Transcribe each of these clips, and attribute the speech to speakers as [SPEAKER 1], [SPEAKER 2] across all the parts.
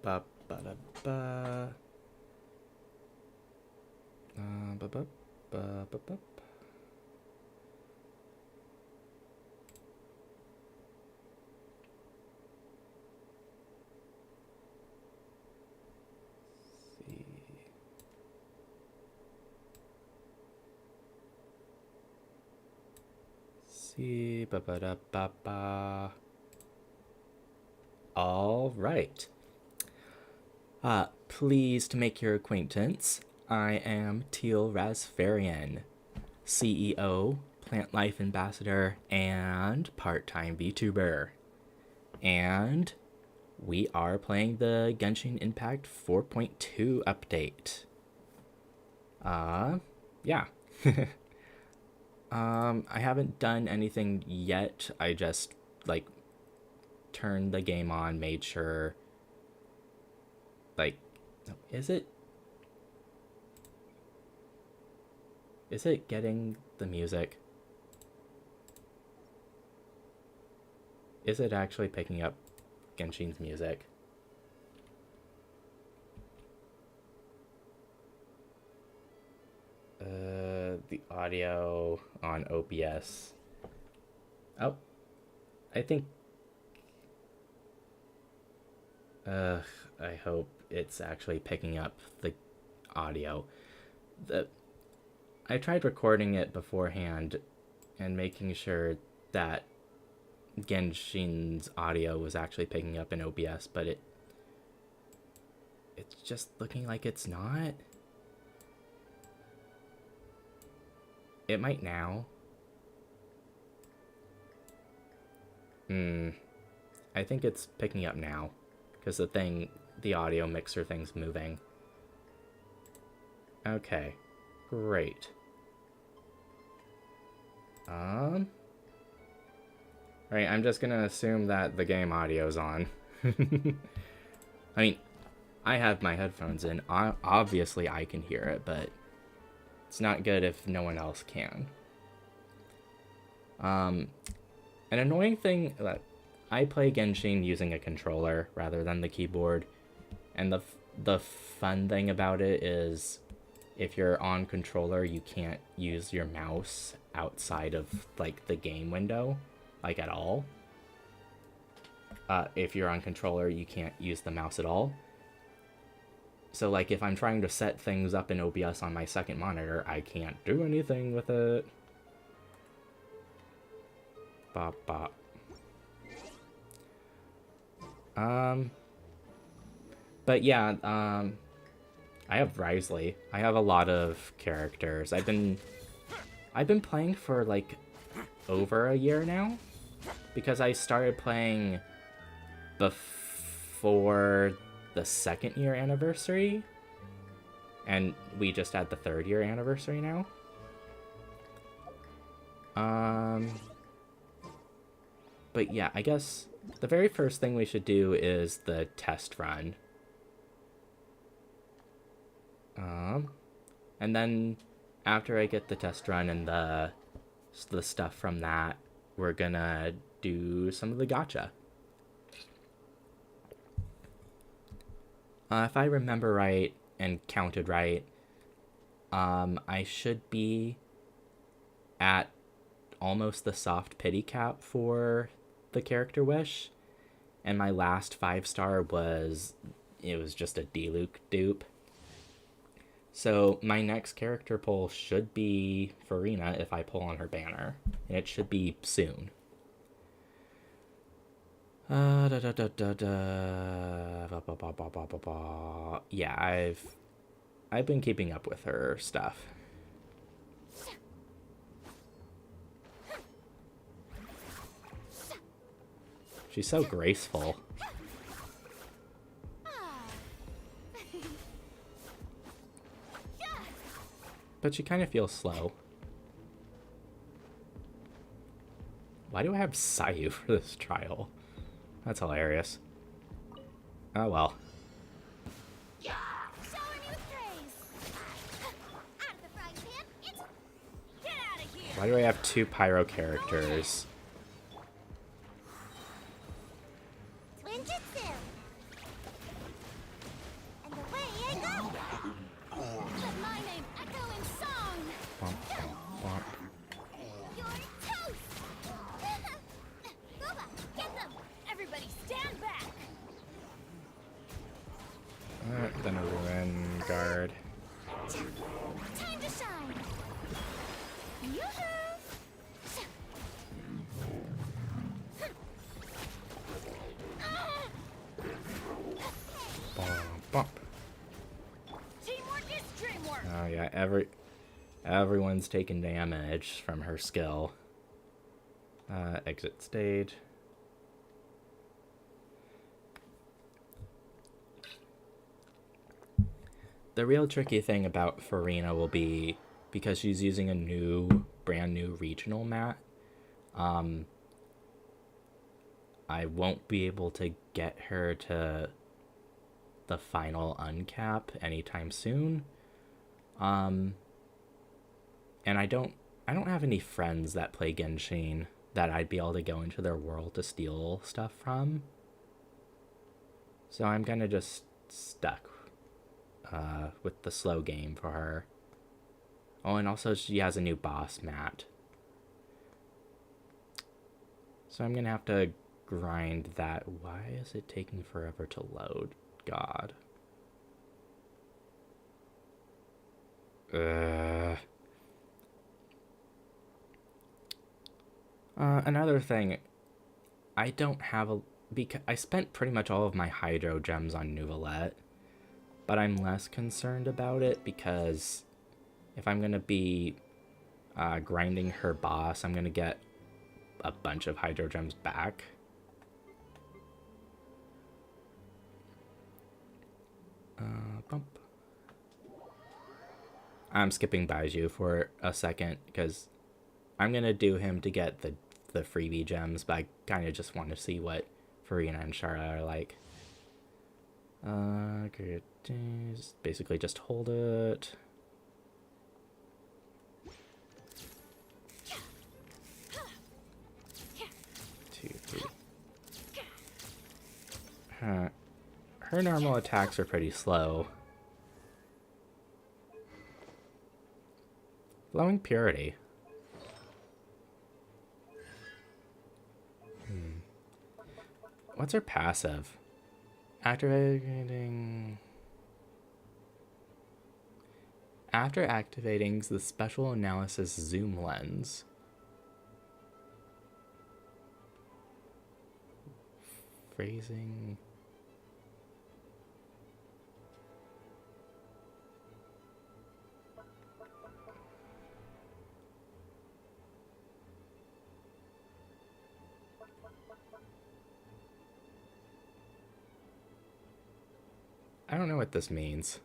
[SPEAKER 1] ba ba da ba. Ba ba ba ba ba. See, ba ba da ba ba. All right. Pleased to make your acquaintance. I am Teal-Rasferian, CEO, Plant Life Ambassador, and part-time Vtuber. And we are playing the Genshin Impact 4.2 update. Yeah. I haven't done anything yet. I just, like, turned the game on, made sure, like, is it getting the music? Is it actually picking up Genshin's music? The audio on OBS. Oh, I think. I hope it's actually picking up the audio. I tried recording it beforehand and making sure that Genshin's audio was actually picking up in OBS, but it's just looking like it's not. It might now. I think it's picking up now, because the audio mixer thing's moving. Okay, great. Right, I'm just gonna assume that the game audio's on. I mean, I have my headphones in. Obviously, I can hear it, but it's not good if no one else can. An annoying thing that I play Genshin using a controller rather than the keyboard, and the fun thing about it is if you're on controller, you can't use your mouse outside of, like, the game window, like, at all. If you're on controller, you can't use the mouse at all. So, like, if I'm trying to set things up in OBS on my second monitor, I can't do anything with it. Bop, bop. But yeah, I have Risley. I have a lot of characters. I've been playing for, like, over a year now, because I started playing before the 2nd year anniversary, and we just had the 3rd year anniversary now. But yeah, I guess the very first thing we should do is the test run. And then after I get the test run and the stuff from that, we're gonna do some of the gacha. If I remember right and counted right, I should be at almost the soft pity cap for the character wish, and my last 5-star was just a D-Luke dupe. So my next character pull should be Furina if I pull on her banner, and it should be soon. Yeah, I've been keeping up with her stuff. She's so graceful. But she kind of feels slow. Why do I have Sayu for this trial? That's hilarious. Oh well. Why do I have 2 pyro characters? Everyone's taking damage from her skill. Exit stage. The real tricky thing about Furina will be because she's using a brand new regional mat. I won't be able to get her to the final uncap anytime soon. And I don't have any friends that play Genshin that I'd be able to go into their world to steal stuff from. So I'm kind of just stuck with the slow game for her. Oh, and also she has a new boss mat. So I'm gonna have to grind that. Why is it taking forever to load? God. Another thing, I don't have because I spent pretty much all of my hydro gems on Nouvellette, but I'm less concerned about it because if I'm gonna be grinding her boss, I'm gonna get a bunch of hydro gems back. Bump. I'm skipping Baiju for a second because I'm gonna do him to get the freebie gems, but I kind of just want to see what Furina and Shara are like. Okay, basically just hold it. Two, three. Her normal attacks are pretty slow. Flowing Purity. What's her passive? Activating... After activating the special analysis zoom lens. Phrasing... I don't know what this means.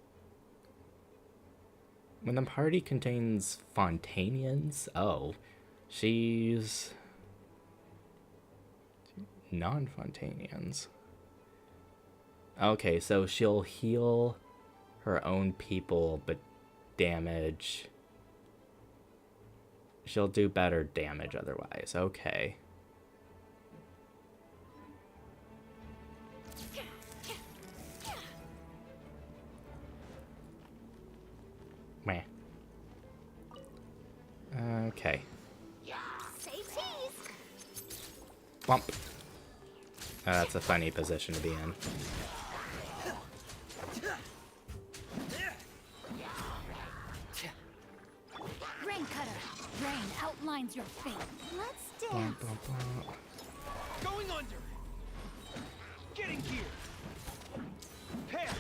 [SPEAKER 1] When the party contains Fontanians, oh, she's non-Fontanians. Okay, so she'll heal her own people, but damage. She'll do better damage otherwise. Okay. Meh. Okay.
[SPEAKER 2] Say cheese.
[SPEAKER 1] Bump. That's a funny position to be in.
[SPEAKER 2] Rain cutter. Rain outlines your fate. Let's dance.
[SPEAKER 1] Bump, bump, bump.
[SPEAKER 3] Going under. Getting gear. Pair.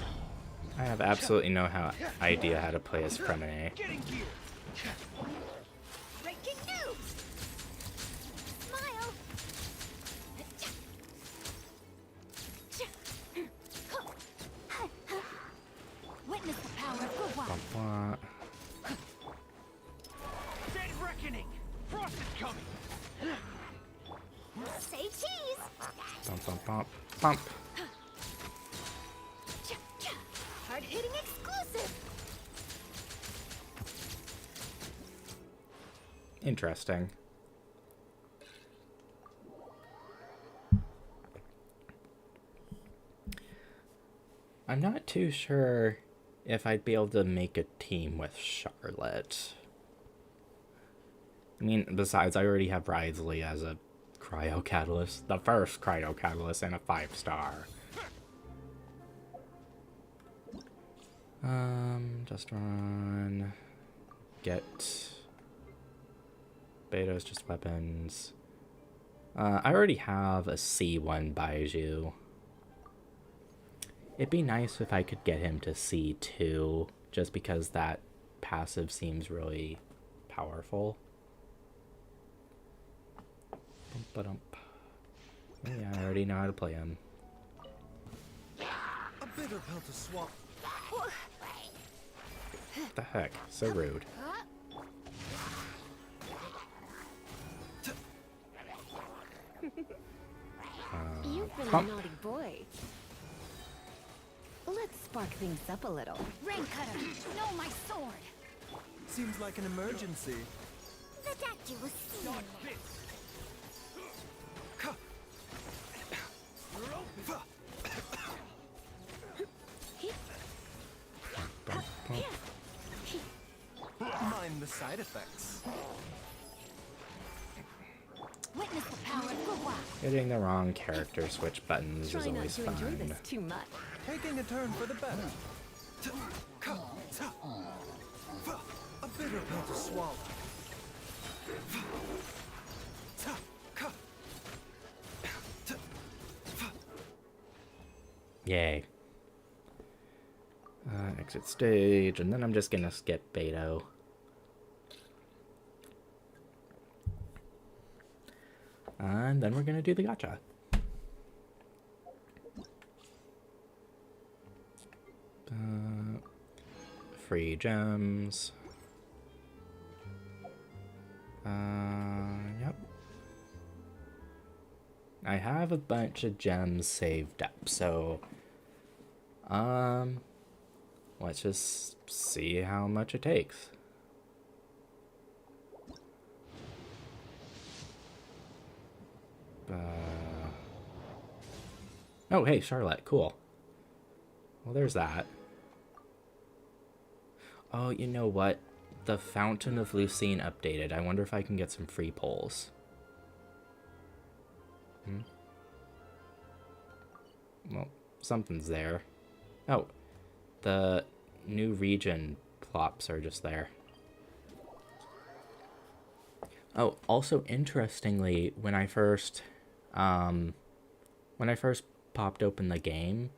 [SPEAKER 1] I have absolutely no idea how to play as Fremine.
[SPEAKER 3] Getting gear.
[SPEAKER 2] Breaking news. Smile. Witness the power of good one.
[SPEAKER 1] Bump, bump.
[SPEAKER 3] Dead reckoning. Frost is coming.
[SPEAKER 2] Say cheese.
[SPEAKER 1] Bump, bump, bump, bump.
[SPEAKER 2] Hard-hitting exclusive.
[SPEAKER 1] Interesting. I'm not too sure if I'd be able to make a team with Charlotte. I mean, besides, I already have Ridesley as a Cryo Catalyst. The first Cryo Catalyst and a 5-star. Just run. Get. Beta's just weapons. I already have a C1 Baiju. It'd be nice if I could get him to C2, just because that passive seems really powerful. Bum-ba-dump. Oh, yeah, I already know how to play him.
[SPEAKER 4] A bitter pill to swallow.
[SPEAKER 1] What the heck? So rude.
[SPEAKER 5] You've been a
[SPEAKER 1] Pump.
[SPEAKER 5] naughty boy. Let's spark things up a little.
[SPEAKER 2] Rain cutter, no, my sword.
[SPEAKER 4] Seems like an emergency.
[SPEAKER 2] The statue was seen.
[SPEAKER 3] Dodge this. You're open.
[SPEAKER 1] Bump, bump.
[SPEAKER 4] Mind the side effects.
[SPEAKER 2] Witness the power of Gua.
[SPEAKER 1] Hitting the wrong character switch buttons
[SPEAKER 5] Try
[SPEAKER 1] is
[SPEAKER 5] not
[SPEAKER 1] always
[SPEAKER 5] to enjoy
[SPEAKER 1] fun.
[SPEAKER 5] this too much.
[SPEAKER 4] Taking a turn for the better. A bitter pill to swallow.
[SPEAKER 1] Yay. Exit stage, and then I'm just gonna skip Beto. And then we're gonna do the gacha. Free gems. Yep. I have a bunch of gems saved up, so let's just see how much it takes. Oh, hey, Charlotte, cool. Well, there's that. Oh, you know what? The Fountain of Lucine updated. I wonder if I can get some free polls. Well, something's there. Oh, the new region plops are just there. Oh, also interestingly, when I first popped open the game,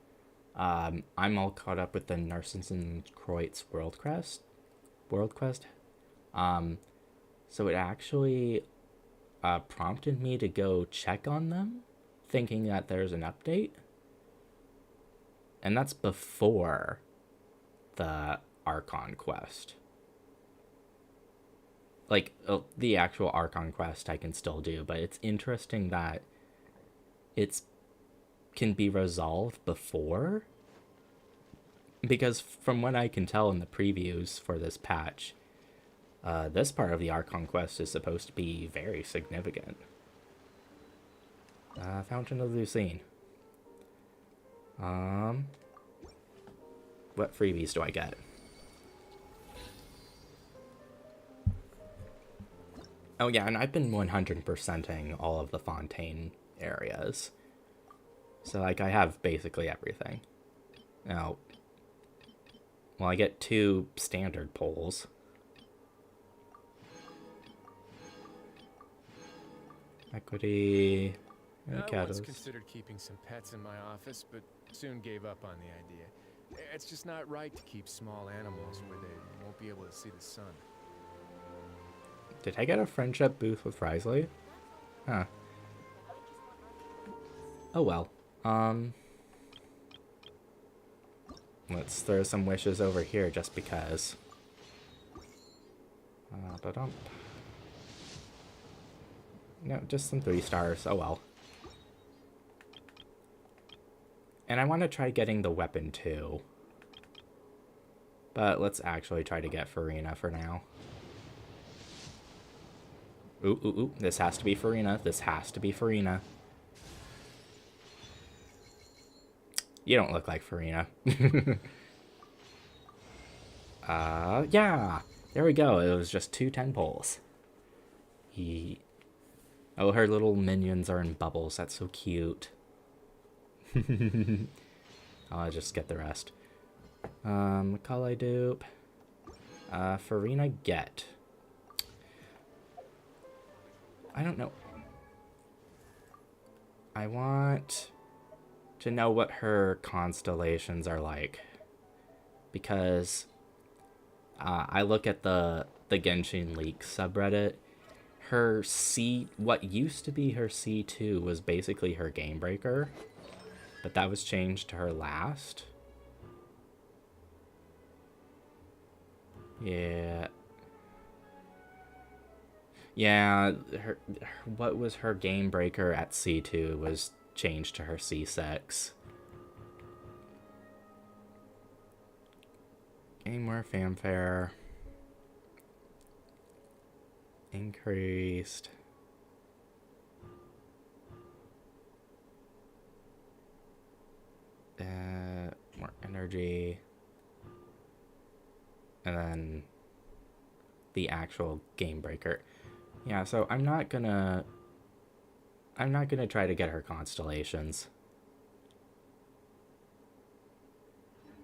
[SPEAKER 1] I'm all caught up with the Narcissus Kreutz World Quest. So it actually prompted me to go check on them, thinking that there's an update. And that's before the Archon quest. Like, the actual Archon quest I can still do, but it's interesting that it's can be resolved before. Because from what I can tell in the previews for this patch, this part of the Archon quest is supposed to be very significant. Fountain of Lucine. What freebies do I get? Oh yeah, and I've been 100%ing all of the Fontaine areas. So, like, I have basically everything. Now, well, I get 2 standard poles. Equity...
[SPEAKER 6] I once
[SPEAKER 1] Cattles.
[SPEAKER 6] considered keeping some pets in my office, but soon gave up on the idea. It's just not right to keep small animals where they won't be able to see the sun.
[SPEAKER 1] Did I get a friendship booth with Risley? Huh. Oh well. Let's throw some wishes over here just because. Ba-dump. No, just some 3 stars. Oh well. And I want to try getting the weapon too. But let's actually try to get Furina for now. Ooh, ooh, ooh. This has to be Furina. This has to be Furina. You don't look like Furina. Yeah. There we go. It was just 2 10 poles. Oh, her little minions are in bubbles. That's so cute. I'll just get the rest. Macaulay dupe. Furina get. I don't know. I want to know what her constellations are like. Because I look at the Genshin Leaks subreddit. Her what used to be her C2 was basically her game breaker, but that was changed to her last. Yeah. Yeah, what was her game breaker at C2 was changed to her C6. Game more fanfare. Increased. More energy. And then the actual game breaker. Yeah, so I'm not gonna try to get her constellations.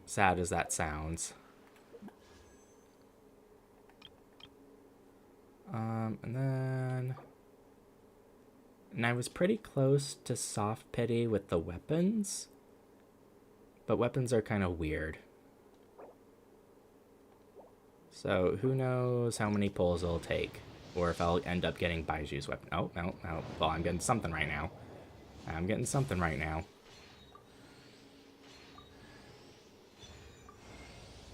[SPEAKER 1] Sad as that sounds. And I was pretty close to soft pity with the weapons, but weapons are kind of weird. So who knows how many pulls it'll take, or if I'll end up getting Baiju's weapon. Oh, no. Well, I'm getting something right now.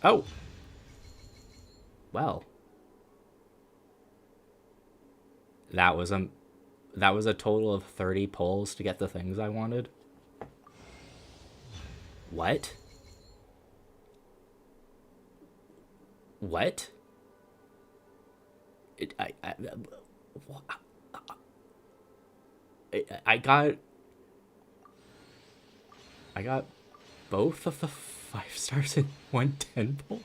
[SPEAKER 1] Oh! Well. That was a total of 30 pulls to get the things I wanted. What? What? I got both of the 5 stars in one 10 pull.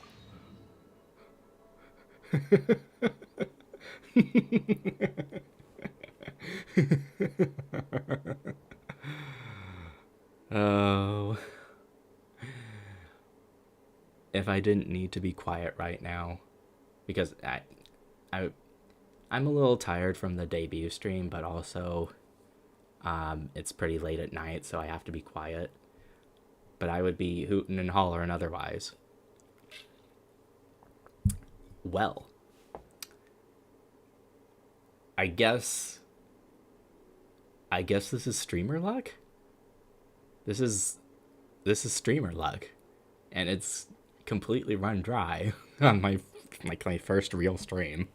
[SPEAKER 1] Oh. If I didn't need to be quiet right now, because I'm a little tired from the debut stream, but also it's pretty late at night, so I have to be quiet. But I would be hooting and hollering otherwise. Well, I guess this is streamer luck. This is streamer luck, and it's completely run dry on my first real stream.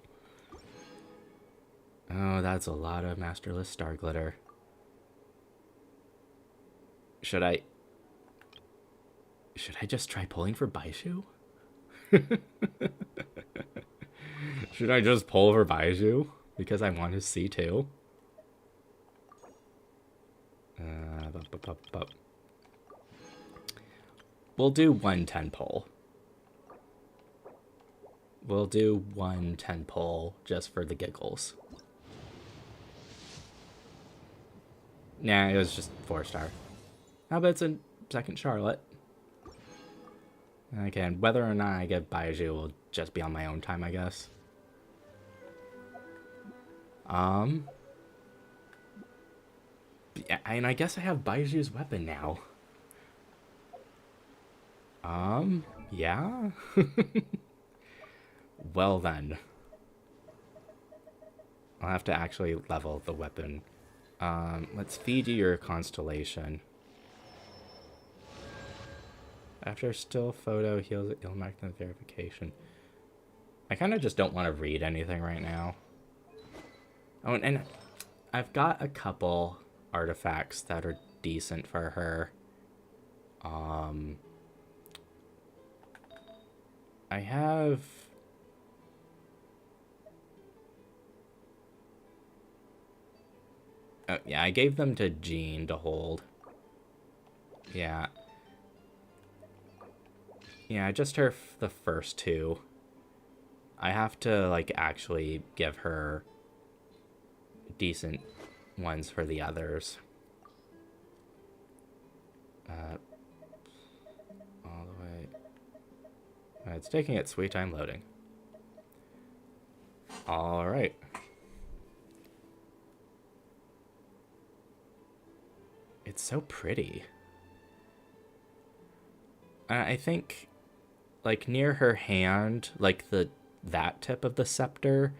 [SPEAKER 1] Oh, that's a lot of masterless star glitter. Should I just try pulling for Baiju? Should I just pull for Baiju because I want his C2? We'll do 110 pull. We'll do 110 pull just for the giggles. Nah, it was just 4-star. How about it's a second Charlotte? Okay, whether or not I get Baiju will just be on my own time, I guess. Yeah, and I guess I have Baiju's weapon now. Yeah? Well then. I'll have to actually level the weapon. Let's feed you your constellation. After still photo heals it, you'll mark the verification. I kind of just don't want to read anything right now. Oh, and I've got a couple artifacts that are decent for her. I have... Oh, yeah, I gave them to Jean to hold. Yeah. Yeah, just her the first 2. I have to, like, actually give her decent ones for the others. All the way... It's taking its sweet time loading. Alright. It's so pretty. I think like near her hand, like that tip of the scepter,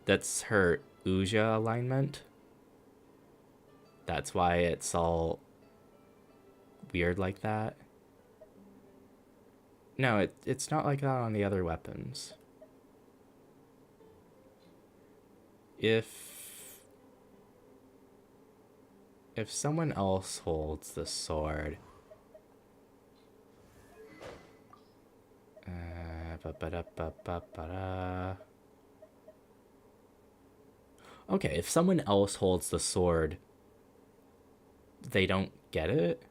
[SPEAKER 1] that's her Uja alignment. That's why it's all weird like that. No, it's not like that on the other weapons. If someone else holds the sword, okay, if someone else holds the sword, they don't get it?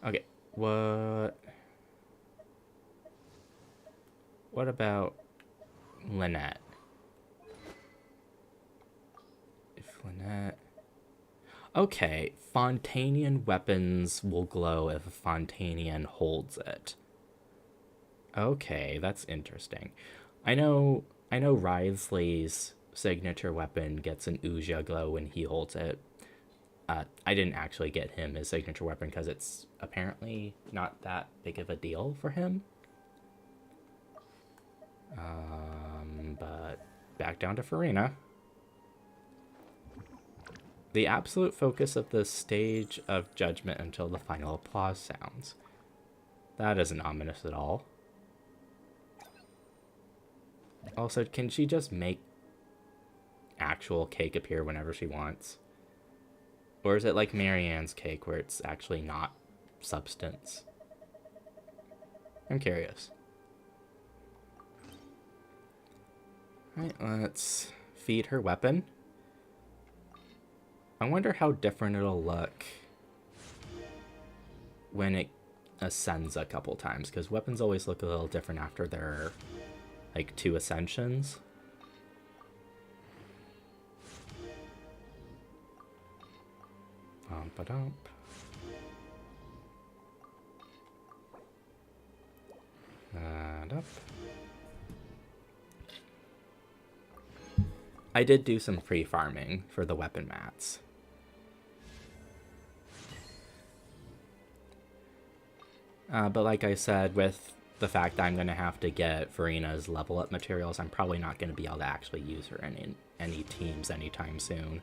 [SPEAKER 1] Okay, what about Lynette? If Lynette... Okay, Fontanian weapons will glow if a Fontanian holds it. Okay, that's interesting. I know Wriothesley's signature weapon gets an Uja glow when he holds it. I didn't actually get him his signature weapon because it's apparently not that big of a deal for him. But back down to Furina. The absolute focus of the stage of judgment until the final applause sounds. That isn't ominous at all. Also, can she just make actual cake appear whenever she wants? Or is it like Marianne's cake where it's actually not substance? I'm curious. Alright, let's feed her weapon. I wonder how different it'll look when it ascends a couple times, because weapons always look a little different after their, like, 2 ascensions. Ba-dump. Up. I did do some free farming for the weapon mats. But like I said, with the fact that I'm going to have to get Furina's level up materials, I'm probably not going to be able to actually use her in any teams anytime soon.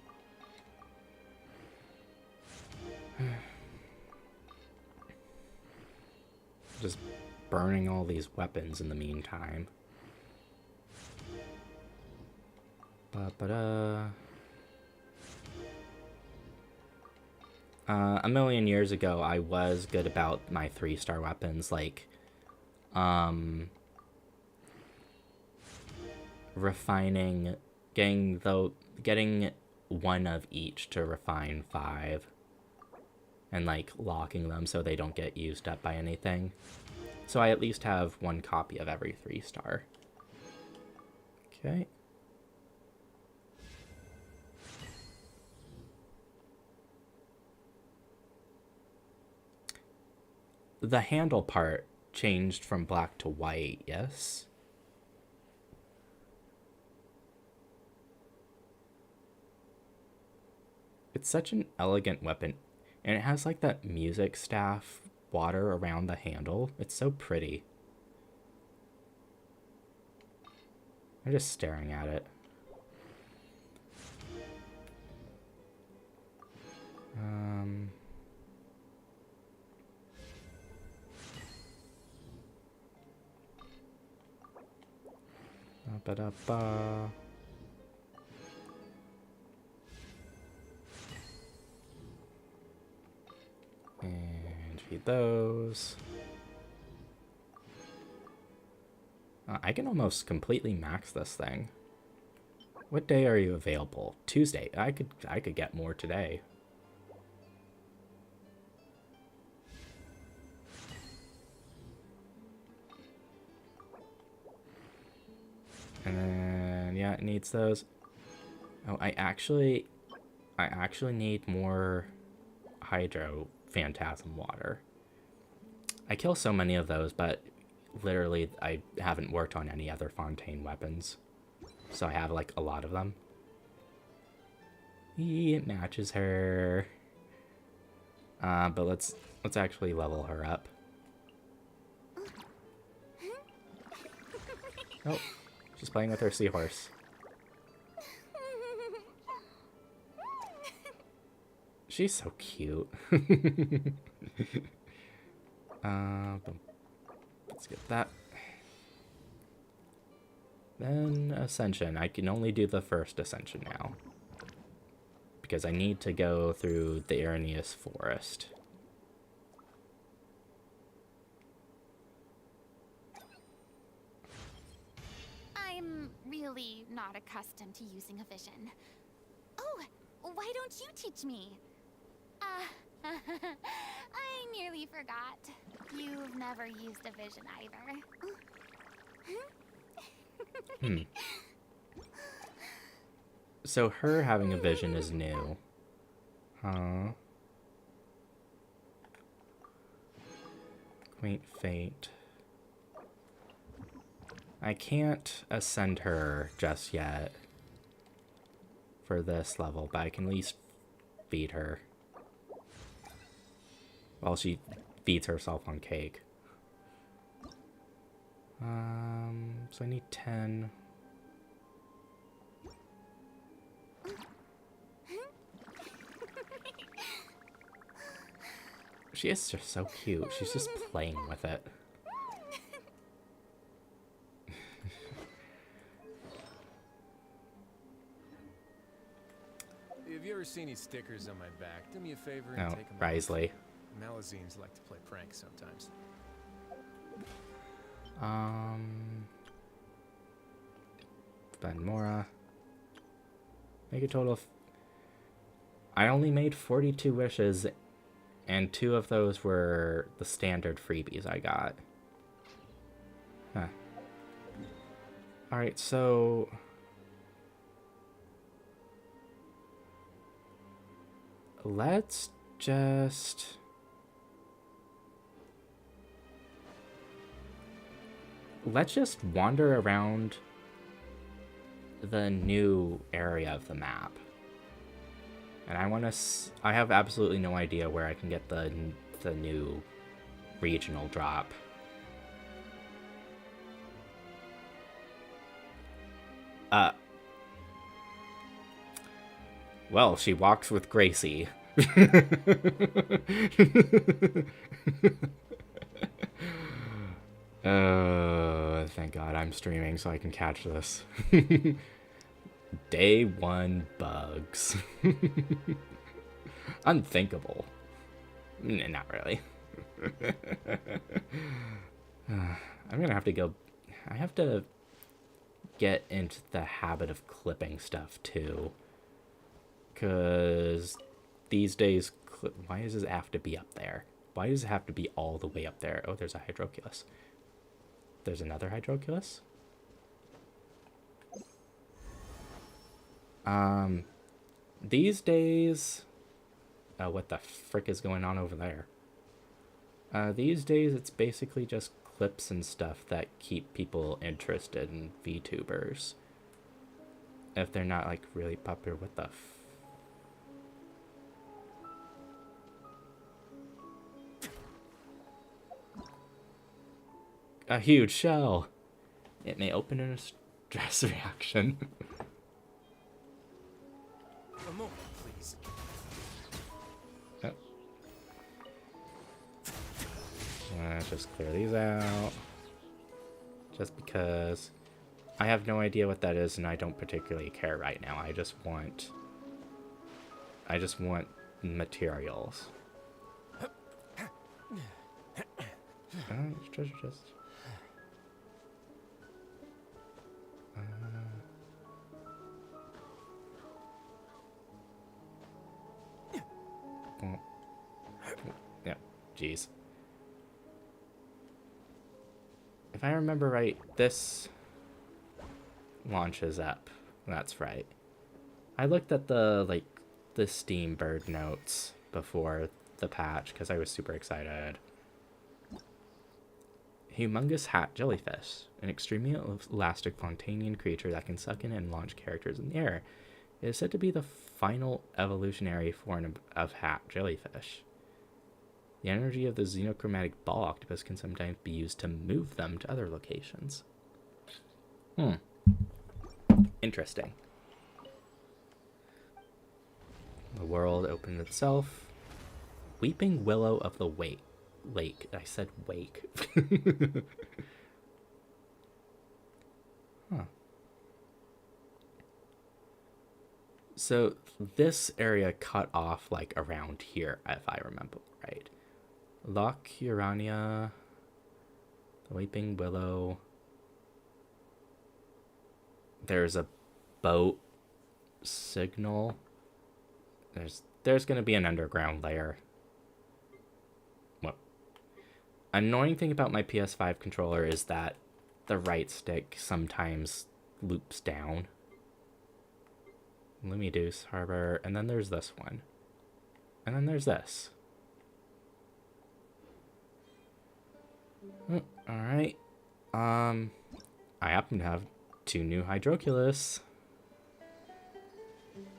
[SPEAKER 1] Just burning all these weapons in the meantime. A million years ago, I was good about my 3-star weapons, like, refining, getting 1 of each to refine 5, and, like, locking them so they don't get used up by anything. So I at least have 1 copy of every 3-star. Okay. The handle part changed from black to white, yes? It's such an elegant weapon, and it has like that music staff water around the handle. It's so pretty. I'm just staring at it. Ba-da-ba. And feed those. I can almost completely max this thing. What day are you available? Tuesday. I could get more today. And then, yeah, it needs those. Oh, I actually need more Hydro Phantasm water. I kill so many of those, but literally I haven't worked on any other Fontaine weapons. So I have, like, a lot of them. It matches her. But let's actually level her up. Oh, she's playing with her seahorse. She's so cute. Let's get that. Then Ascension. I can only do the first Ascension now, because I need to go through the Irenaeus Forest.
[SPEAKER 2] I'm really not accustomed to using a vision. Oh, why don't you teach me? I nearly forgot. You've never used a vision either.
[SPEAKER 1] So her having a vision is new. Huh. Quaint Fate. I can't ascend her just yet for this level, but I can at least feed her while she feeds herself on cake. So I need 10. She is just so cute. She's just playing with it.
[SPEAKER 6] Have you ever seen any stickers on my back? Do me a favor and
[SPEAKER 1] Oh,
[SPEAKER 6] take them off.
[SPEAKER 1] Risley.
[SPEAKER 6] Malazines like to play pranks sometimes.
[SPEAKER 1] Ben Mora. Make a total of... I only made 42 wishes, and 2 of those were the standard freebies I got. Huh. Alright, so... let's just... wander around the new area of the map. And I want to... I have absolutely no idea where I can get the new regional drop. Well, she walks with Gracie. Thank God I'm streaming so I can catch this. Day 1 bugs. Unthinkable. Not really. I'm gonna have to go... I have to get into the habit of clipping stuff too. Because these days... Why does it have to be up there? Why does it have to be all the way up there? Oh, there's a Hydroculus. There's another Hydroculus? These days... Oh, what the frick is going on over there? These days, it's basically just clips and stuff that keep people interested in VTubers. If they're not, like, really popular, what the A huge shell. It may open in a stress reaction.
[SPEAKER 6] A moment, please.
[SPEAKER 1] Oh. Let's just clear these out. Just because I have no idea what that is and I don't particularly care right now. I just want materials. Treasure chest. Yeah, jeez. If I remember right, this launches up. That's right. I looked at the Steam bird notes before the patch because I was super excited. Humongous hat jellyfish, an extremely elastic Fontanian creature that can suck in and launch characters in the air. It is said to be the final evolutionary form of hat jellyfish. The energy of the xenochromatic ball octopus can sometimes be used to move them to other locations. Interesting. The world opened itself. Weeping Willow of the Lake. I said wake. Huh. So this area cut off like around here, if I remember right. Loch Urania, the Weeping Willow. There's a boat signal. There's gonna be an underground layer. Well, annoying thing about my PS5 controller is that the right stick sometimes loops down. Lumideus Harbor, and then there's this one. And then there's this. Alright. I happen to have 2 new Hydroculus.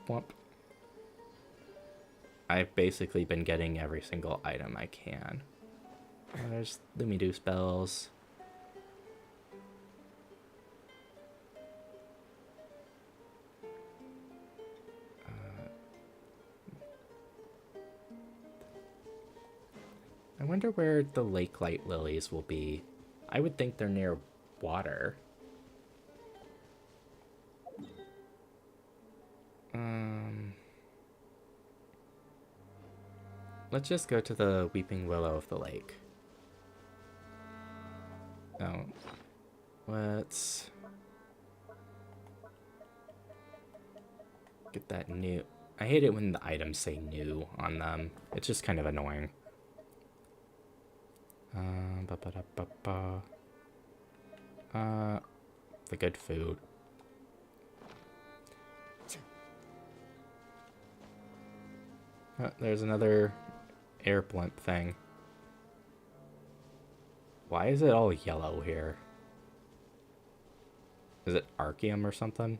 [SPEAKER 1] Whomp. I've basically been getting every single item I can. There's Lumideus bells. I wonder where the lake light lilies will be. I would think they're near water. Let's just go to the Weeping Willow of the lake. Oh. Let's get that new. I hate it when the items say new on them. It's just kind of annoying. The good food. There's another air blimp thing. Why is it all yellow here? Is it Archeum or something?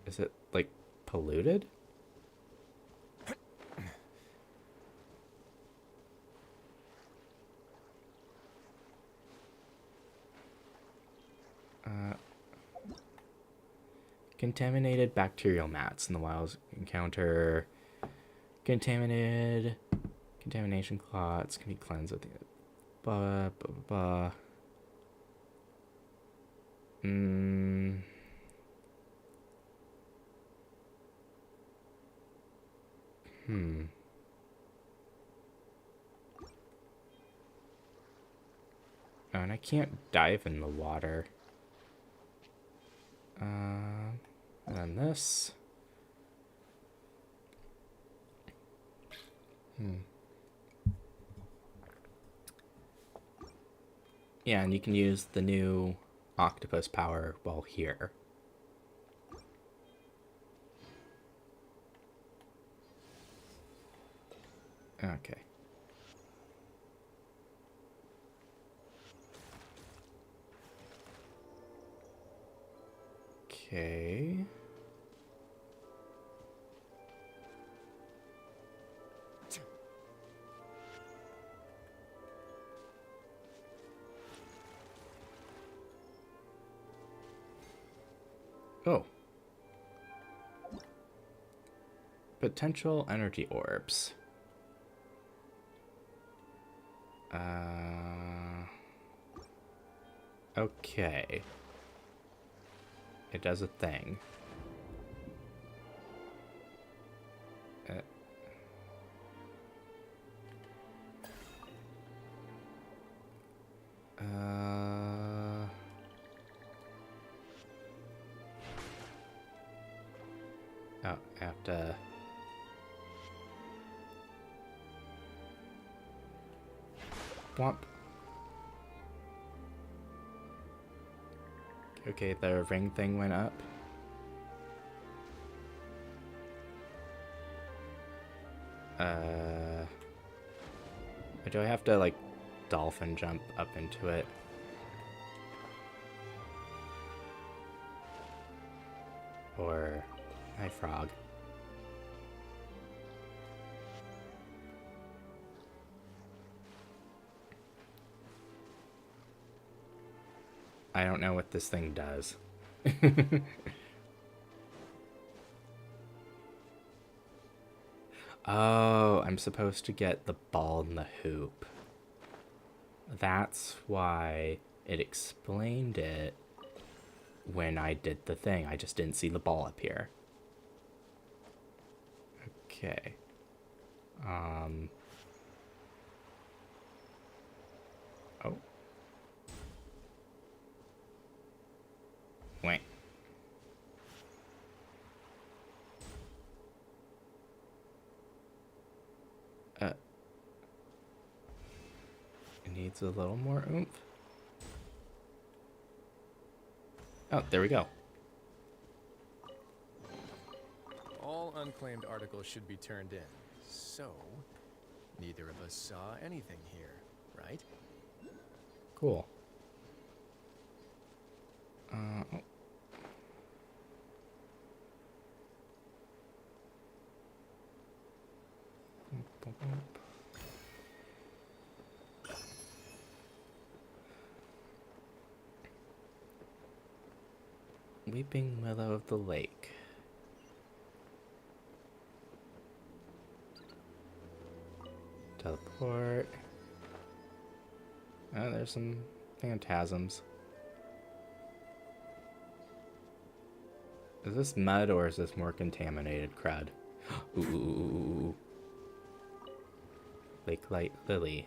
[SPEAKER 1] Is it, like, polluted? Contaminated bacterial mats in the wilds encounter contamination clots can be cleansed with the Oh, and I can't dive in the water. And then this. Yeah, and you can use the new octopus power while here. Okay. Okay. Oh. Potential energy orbs. Okay. It does a thing. Oh, I have to... Whomp. Okay, the ring thing went up. Do I have to, like, dolphin jump up into it? Or... Hi, frog. I don't know what this thing does. Oh, I'm supposed to get the ball in the hoop. That's why it explained it when I did the thing. I just didn't see the ball appear. Okay. Oh. Wait. It needs a little more oomph. Oh, there we go.
[SPEAKER 6] All unclaimed articles should be turned in. So, neither of us saw anything here, right?
[SPEAKER 1] Cool. Oh. Weeping Willow of the Lake. Teleport. Oh, there's some phantasms. Is this mud or is this more contaminated crud? Ooh. Lake Light Lily.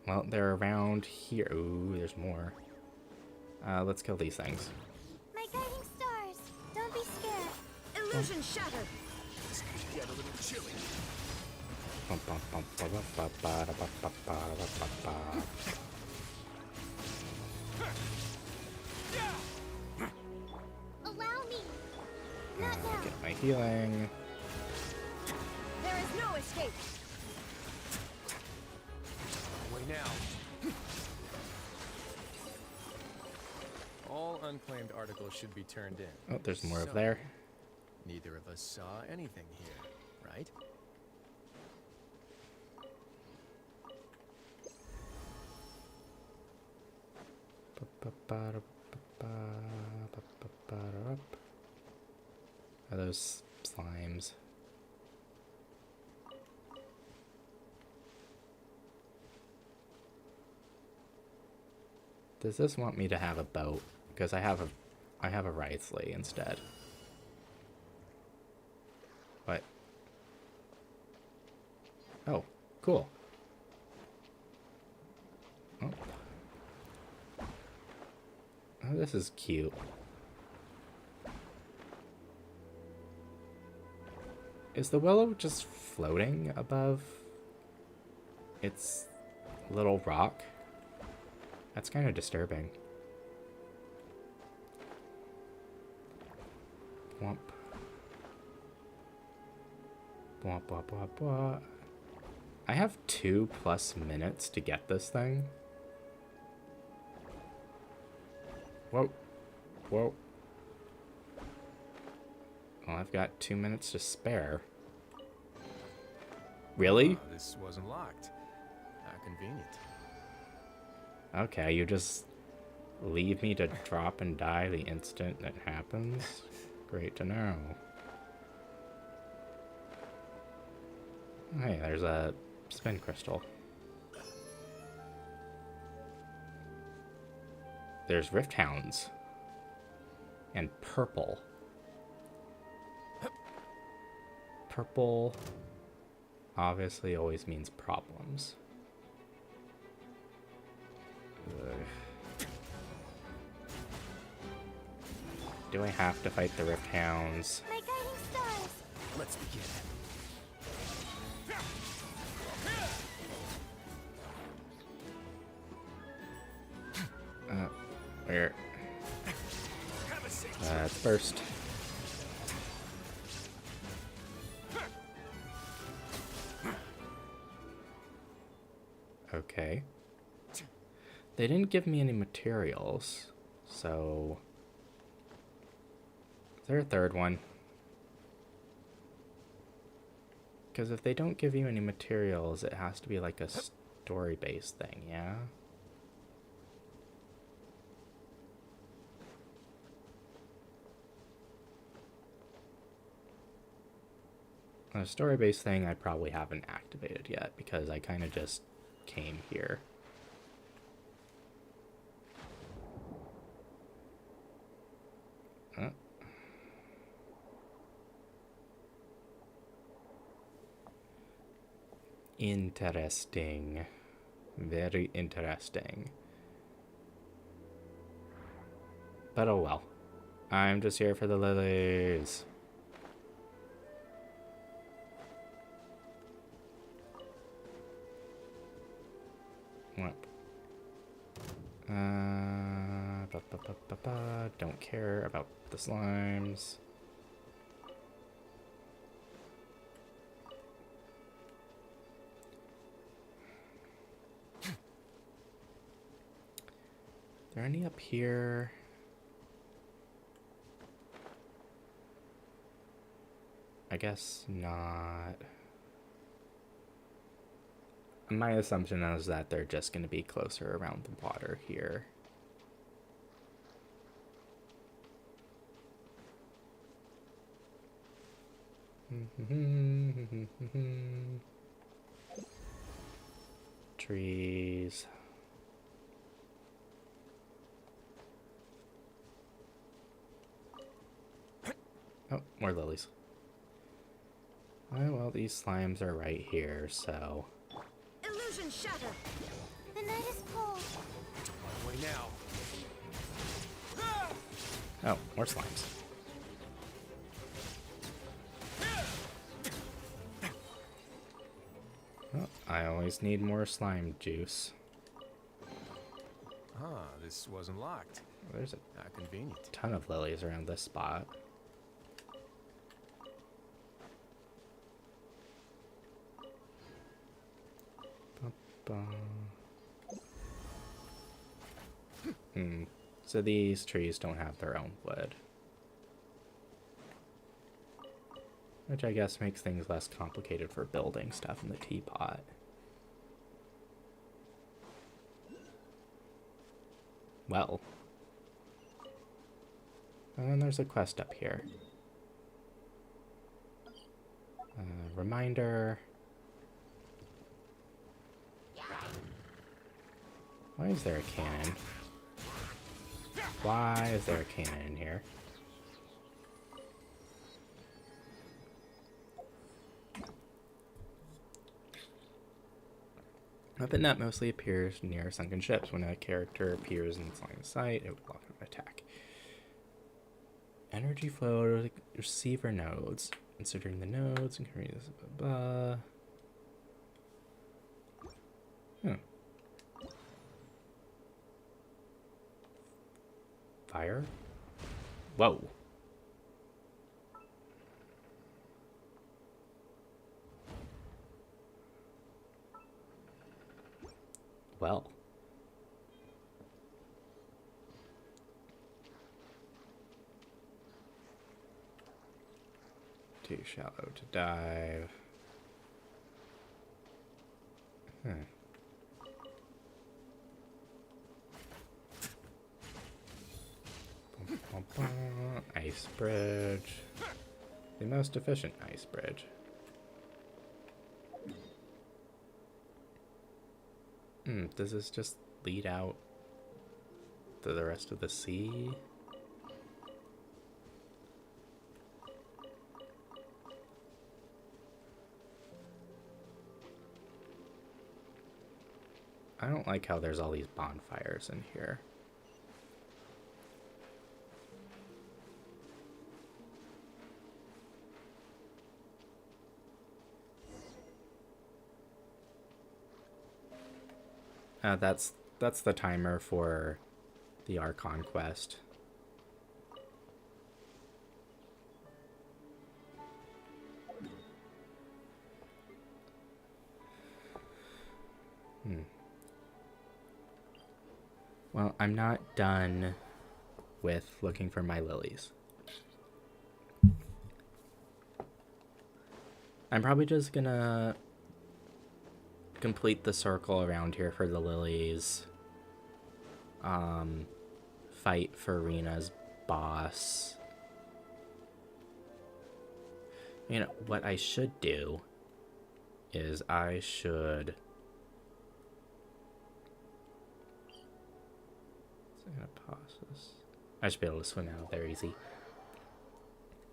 [SPEAKER 1] Well, they're around here. Ooh, there's more. Let's kill these things.
[SPEAKER 2] My guiding stars, don't be scared.
[SPEAKER 5] Illusion shattered.
[SPEAKER 3] This could get a little chilly.
[SPEAKER 2] Allow me. Not now.
[SPEAKER 1] Get my healing.
[SPEAKER 5] There is no escape.
[SPEAKER 6] Away now. All unclaimed articles should be turned in.
[SPEAKER 1] Oh, there's more
[SPEAKER 6] So,
[SPEAKER 1] over there.
[SPEAKER 6] Neither of us saw anything here, right?
[SPEAKER 1] Are those slimes? Does this want me to have a boat? Because I have a Wriothesley instead. What? Oh, cool. Oh. Oh, this is cute. Is the willow just floating above its little rock? That's kind of disturbing. Womp. Womp, womp, womp, womp. I have 2+ minutes to get this thing. Whoa. Whoa. Well, I've got 2 minutes to spare. Really?
[SPEAKER 6] Oh, this wasn't locked. How convenient.
[SPEAKER 1] Okay, you just leave me to drop and die the instant it happens? Great to know. Hey, there's a spin crystal. There's rift hounds. And purple. Purple obviously always means problems. Ugh. Do I have to fight the rift hounds?
[SPEAKER 2] My guiding stars.
[SPEAKER 3] Let's begin.
[SPEAKER 1] Where?
[SPEAKER 3] Have a seat.
[SPEAKER 1] It's burst. Okay. They didn't give me any materials, so... Is there a third one? Because if they don't give you any materials, it has to be like a story-based thing, yeah? A story-based thing I probably haven't activated yet because I kind of just came here. Interesting. Very interesting. But oh well. I'm just here for the lilies. What? Don't care about the slimes. Are there any up here? I guess not. My assumption is that they're just going to be closer around the water here. Trees. Oh, more lilies. Oh, well, these slimes are right here, so...
[SPEAKER 5] Illusion shatter.
[SPEAKER 2] The night is cold.
[SPEAKER 6] My way now.
[SPEAKER 1] Oh, more slimes. Oh, I always need more slime juice.
[SPEAKER 6] Ah, this wasn't locked.
[SPEAKER 1] There's a
[SPEAKER 6] How convenient.
[SPEAKER 1] ton of lilies around this spot. So these trees don't have their own wood. Which I guess makes things less complicated for building stuff in the teapot. Well. And then there's a quest up here. Reminder. Why is there a cannon? Why is there a cannon in here? Weapon that mostly appears near sunken ships. When a character appears in its line of sight, it will block an attack. Energy flow to receiver nodes. Considering the nodes and carry this blah blah. Fire? Whoa. Well. Too shallow to dive. Ice bridge. The most efficient ice bridge. Does this just lead out to the rest of the sea? I don't like how there's all these bonfires in here. That's the timer for the Archon quest. Well, I'm not done with looking for my lilies. I'm probably just gonna complete the circle around here for the lilies. Fight Furina's boss. You know, what I should do is I should... I should be able to swim out of there easy.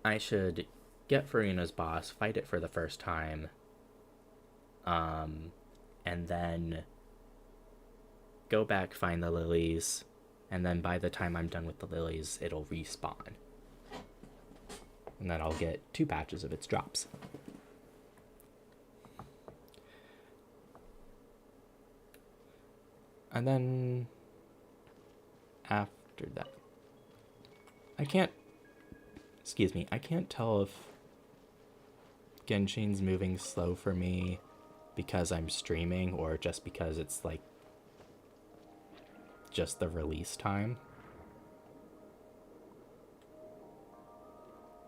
[SPEAKER 1] I should get Furina's boss, fight it for the first time, and then go back, find the lilies, and then by the time I'm done with the lilies, it'll respawn. And then I'll get 2 patches of its drops. And then after that, I can't tell if Genshin's moving slow for me because I'm streaming or just because it's like just the release time.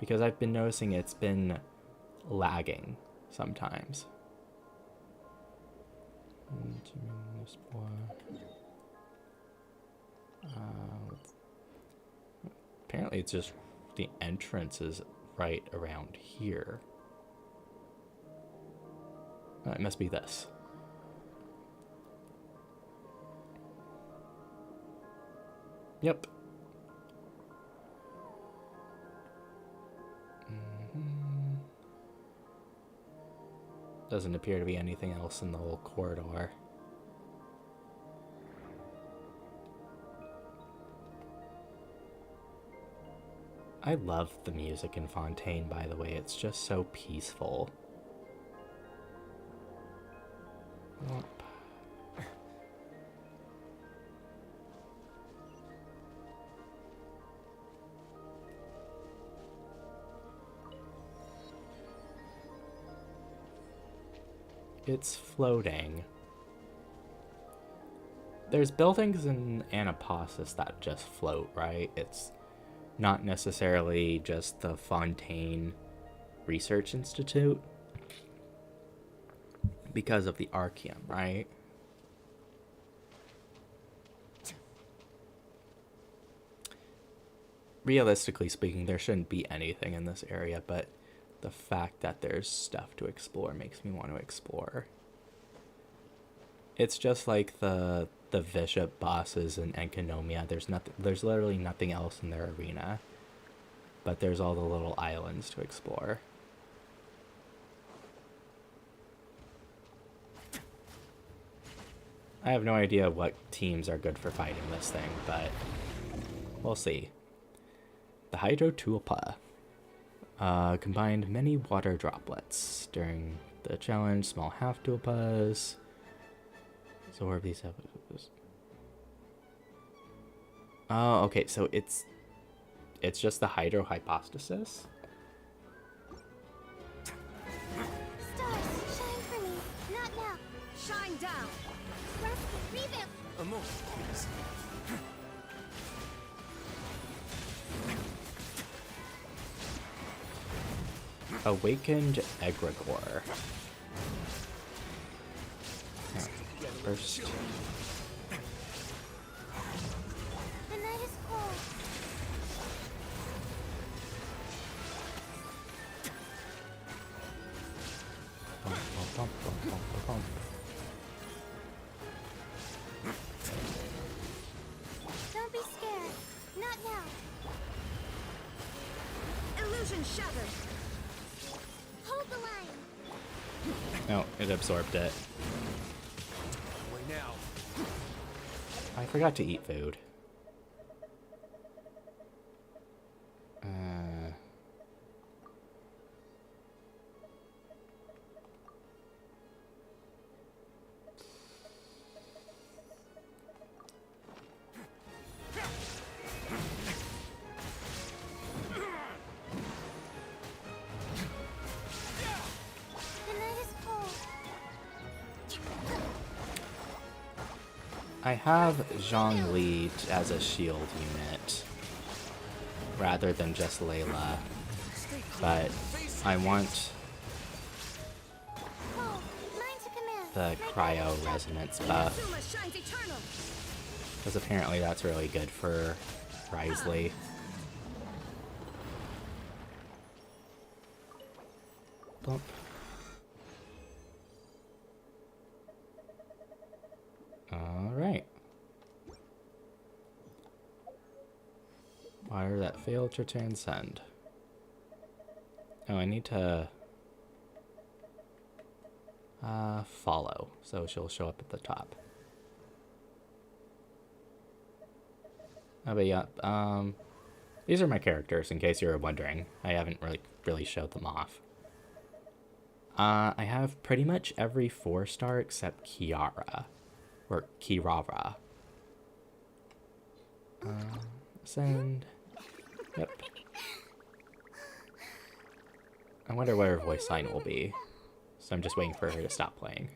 [SPEAKER 1] Because I've been noticing it's been lagging sometimes. Apparently it's just the entrance is right around here. It must be this. Yep. Doesn't appear to be anything else in the whole corridor. I love the music in Fontaine, by the way. It's just so peaceful. It's floating. There's buildings in Anaposis that just float, right? It's not necessarily just the Fontaine Research Institute because of the Archeum, right? Realistically speaking, there shouldn't be anything in this area, but the fact that there's stuff to explore makes me want to explore. It's just like the bishop bosses in Enkanomia. There's literally nothing else in their arena, but there's all the little islands to explore. I have no idea what teams are good for fighting this thing, but we'll see. The Hydro Tulpa combined many water droplets during the challenge. Small half tulpas absorb these. Oh, okay. So it's just the hydro hypostasis.
[SPEAKER 2] Stars, shine for me. Not now.
[SPEAKER 5] Shine down.
[SPEAKER 2] Rescue, revamp.
[SPEAKER 4] A moment, please.
[SPEAKER 1] Awakened Egregore. First.
[SPEAKER 2] The night is cold.
[SPEAKER 1] Bum, bum, bum, bum, bum, bum.
[SPEAKER 2] Don't be scared. Not now.
[SPEAKER 5] Illusion shattered.
[SPEAKER 2] Hold the line.
[SPEAKER 1] No, it absorbed it.
[SPEAKER 4] Way now.
[SPEAKER 1] I forgot to eat food. I have Zhongli as a shield unit rather than just Layla, but I want the cryo resonance buff,
[SPEAKER 5] Inazuma shines eternal.
[SPEAKER 1] because apparently that's really good for Risley. Bump. Alright. Water that failed to transcend. Oh, I need to follow, so she'll show up at the top. Oh, but yeah, these are my characters, in case you were wondering. I haven't really showed them off. I have pretty much every 4-star except Kiara. Or Kirara. Send. Yep. I wonder what her voice line will be. So I'm just waiting for her to stop playing.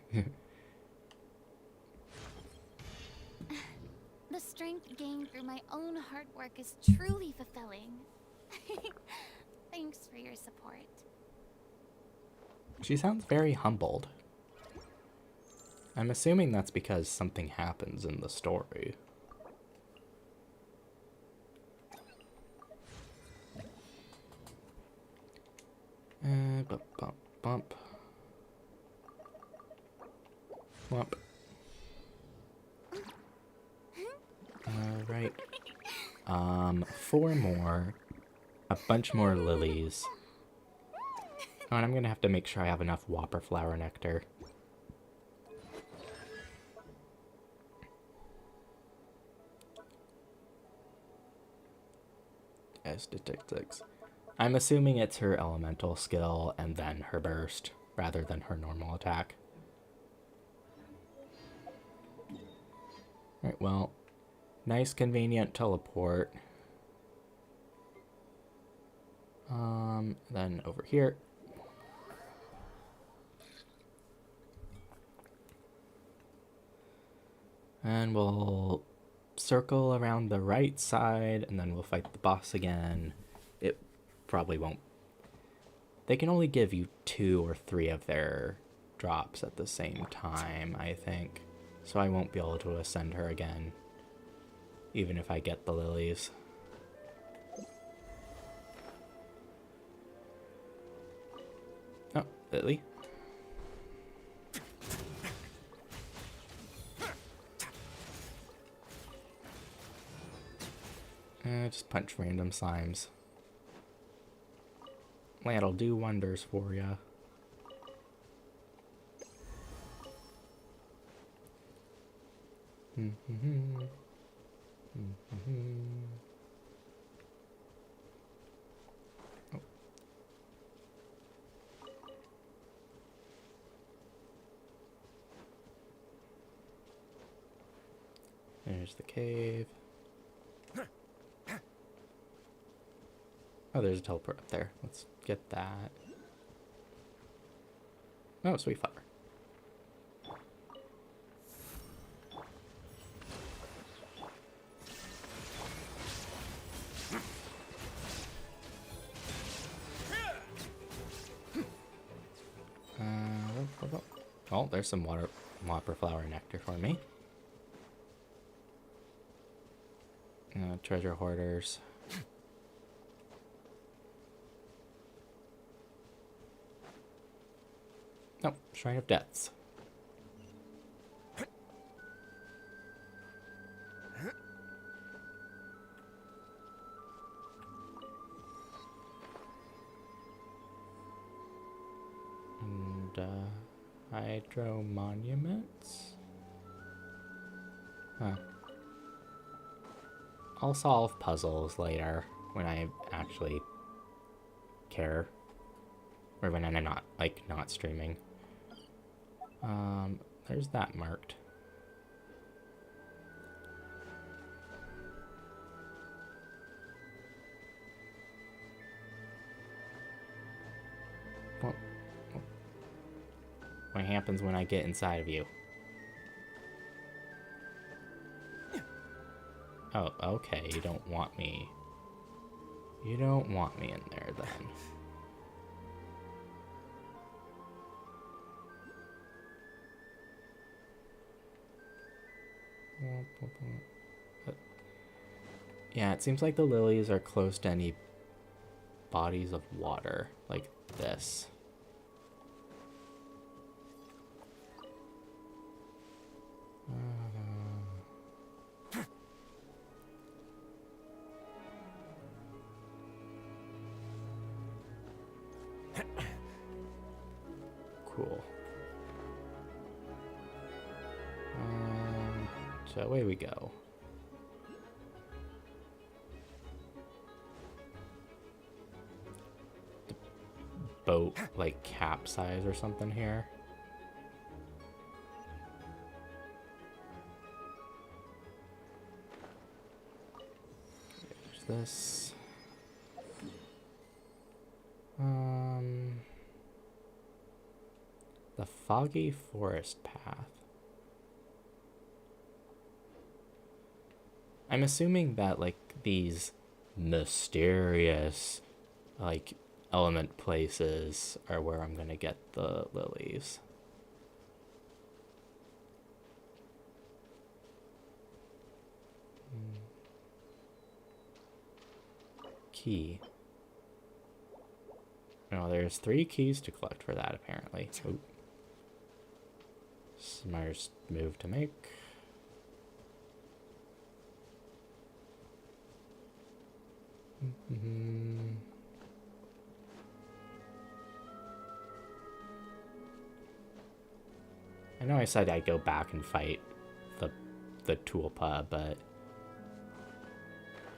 [SPEAKER 2] The strength gained through my own hard work is truly fulfilling. Thanks for your support.
[SPEAKER 1] She sounds very humbled. I'm assuming that's because something happens in the story. Bump, bump, bump. Bump. Alright. 4 more. A bunch more lilies. Oh, and I'm gonna have to make sure I have enough whopper flower nectar. Statistics. I'm assuming it's her elemental skill and then her burst, rather than her normal attack. Alright, well, nice convenient teleport. Then over here. And we'll circle around the right side, and then we'll fight the boss again. It probably won't. They can only give you 2 or 3 of their drops at the same time, I think. So I won't be able to ascend her again, even if I get the lilies. Oh, Lily. Just punch random slimes. That'll do wonders for ya. Oh. There's the cave. Oh, there's a teleport up there. Let's get that. Oh, sweet flower. Oh, there's some whopper flower nectar for me. Treasure hoarders. Oh, Shrine of Deaths. And, Hydro Monuments? Huh. I'll solve puzzles later when I actually care. Or when I'm not, not streaming. There's that marked. What happens when I get inside of you? Oh, okay, you don't want me. You don't want me in there, then. Yeah, it seems like the lilies are close to any bodies of water, like this. Cool. So away we go. The boat, like, capsize or something here. There's this. The foggy forest path. I'm assuming that, like, these mysterious, like, element places are where I'm gonna get the lilies. Key. No, there's 3 keys to collect for that, apparently. Oop. Smartest move to make. I know I said I'd go back and fight the Tulpa, but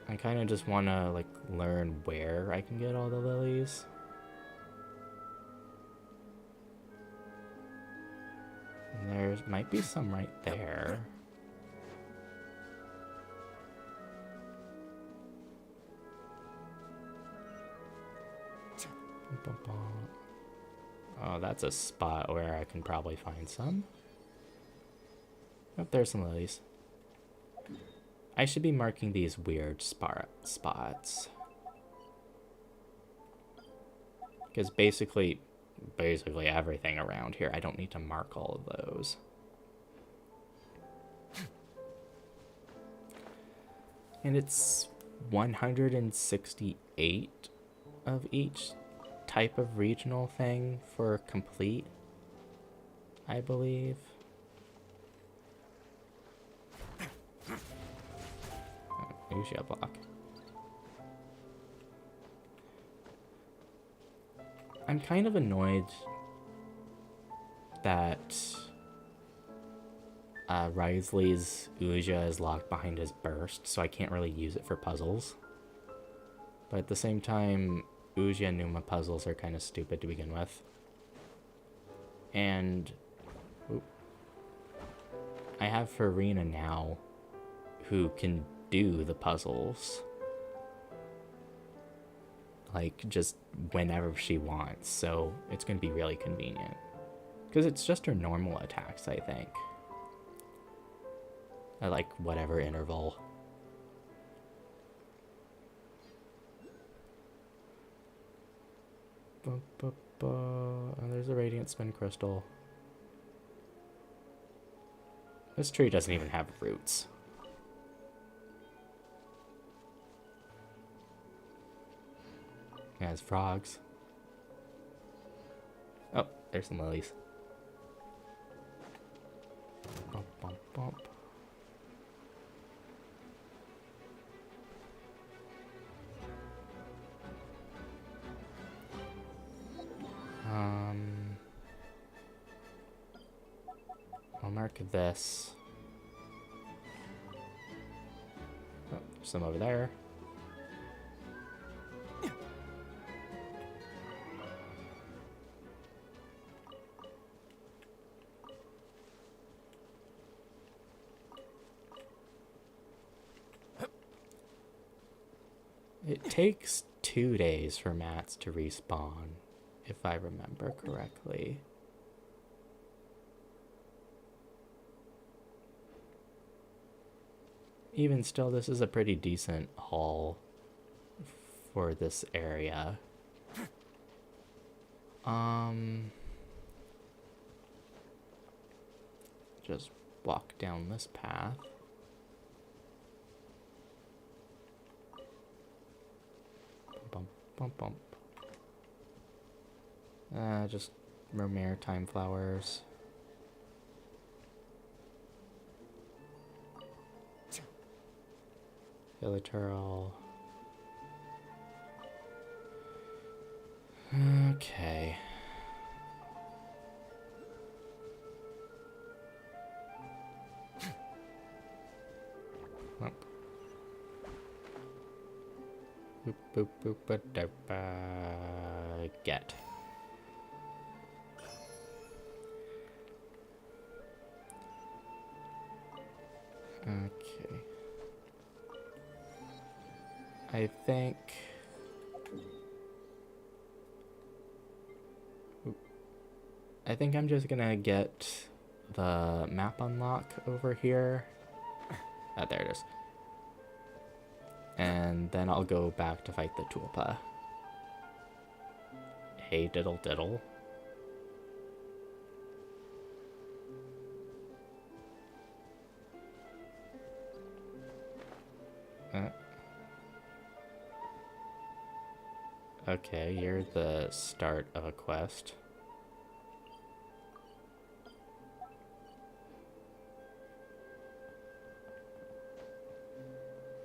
[SPEAKER 1] I kind of just want to, like, learn where I can get all the lilies. And there might be some right there. Oh, that's a spot where I can probably find some. Oh, there's some lilies. I should be marking these weird spots. Because basically everything around here, I don't need to mark all of those. And it's 168 of each type of regional thing for complete, I believe. Usually block. I'm kind of annoyed that Risley's Uja is locked behind his burst, so I can't really use it for puzzles. But at the same time, Uja and Numa puzzles are kind of stupid to begin with. And I have Furina now, who can do the puzzles, like, just whenever she wants, so it's going to be really convenient. Because it's just her normal attacks, I think. At, like, whatever interval. And there's a radiant spin crystal. This tree doesn't even have roots. It has frogs. Oh, there's some lilies. Bump, bump, bump. I'll mark this. Oh, there's some over there. It takes 2 days for mats to respawn, if I remember correctly. Even still, this is a pretty decent haul for this area. Just walk down this path. Bump, bump. Just maritime flowers. Philiterol. Okay. Nope. Boop, boop, boop, get. Okay. I think... I'm just gonna get the map unlock over here. Oh, there it is. And then I'll go back to fight the Tulpa. Hey, diddle diddle. Okay, you're the start of a quest.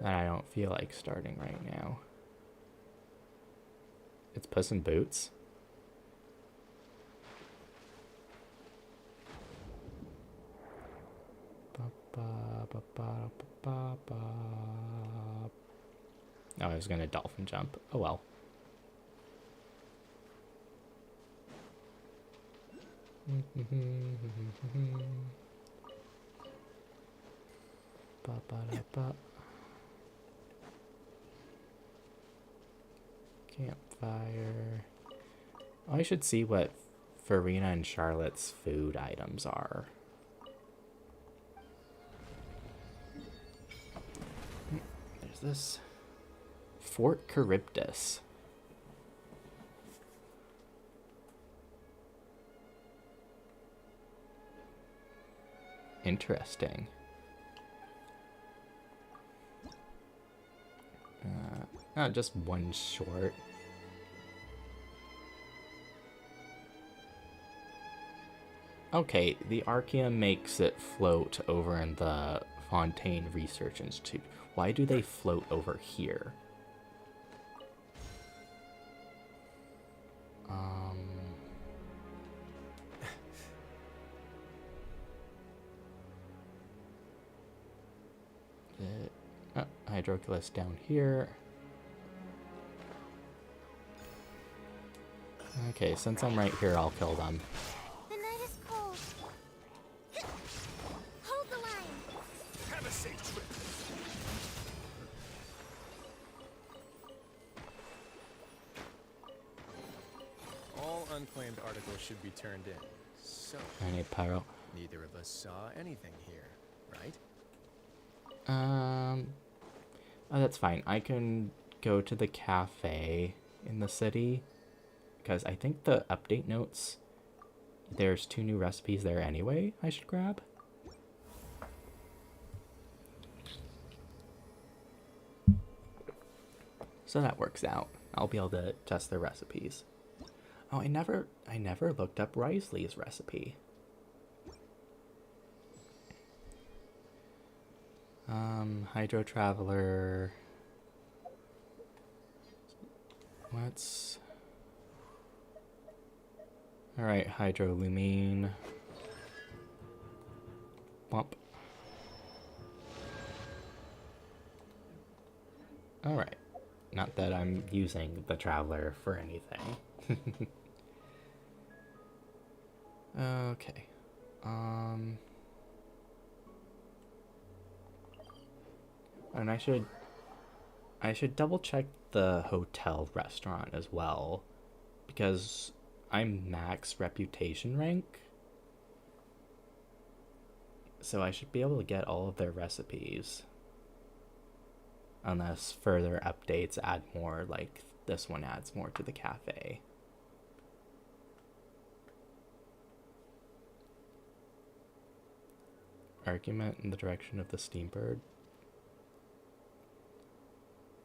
[SPEAKER 1] That I don't feel like starting right now. It's Puss in Boots. Oh, I was gonna dolphin jump. Oh well. Campfire. Oh, I should see what Furina and Charlotte's food items are. There's this Fort Charybdis. Interesting. Just one short. Okay, the Archeum makes it float over in the Fontaine Research Institute. Why do they float over here? Hydroculus down here. Okay, since I'm right here, I'll kill them.
[SPEAKER 2] The night is cold. Hold the line.
[SPEAKER 4] Have a safe trip. All unclaimed articles should be turned in. So,
[SPEAKER 1] I need pyro.
[SPEAKER 4] neither of us saw anything here, right?
[SPEAKER 1] Oh, that's fine. I can go to the cafe in the city, because I think the update notes, there's 2 new recipes there anyway I should grab. So that works out. I'll be able to test their recipes. Oh, I never looked up Risley's recipe. Hydro Traveler. Let's... Alright, Hydrolumine. Bump. Alright. Not that I'm using the Traveler for anything. Okay. And I should double check the hotel restaurant as well, because I'm max reputation rank, so I should be able to get all of their recipes, unless further updates add more, like this one adds more to the cafe. Argument in the direction of the Steambird.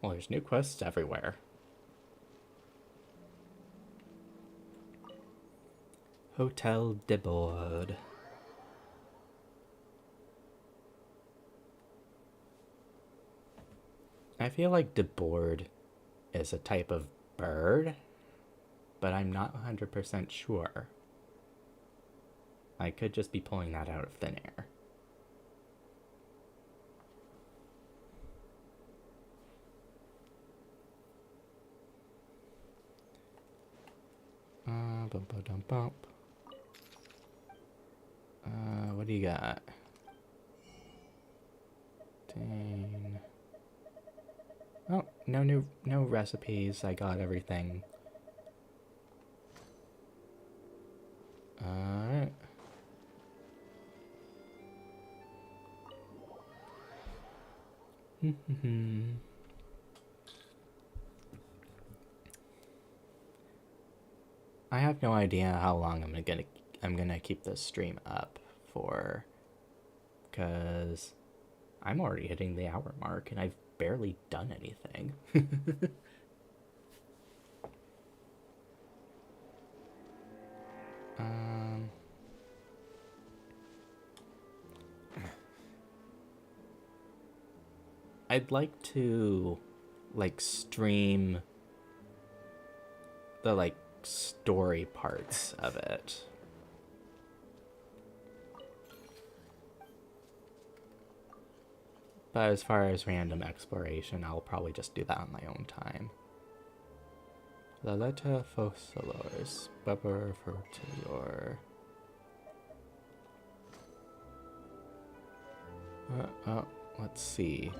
[SPEAKER 1] Well, there's new quests everywhere. Hotel de Bord. I feel like de Bord is a type of bird, but I'm not 100% sure. I could just be pulling that out of thin air. Bump, bump, bump. What do you got? Dang. Oh, no recipes. I got everything. Alright. I have no idea how long I'm gonna keep this stream up for, because I'm already hitting the hour mark and I've barely done anything. I'd like to stream the story parts of it. But as far as random exploration, I'll probably just do that on my own time. Laleta Fossilors, Bubber Fertilor. Let's see.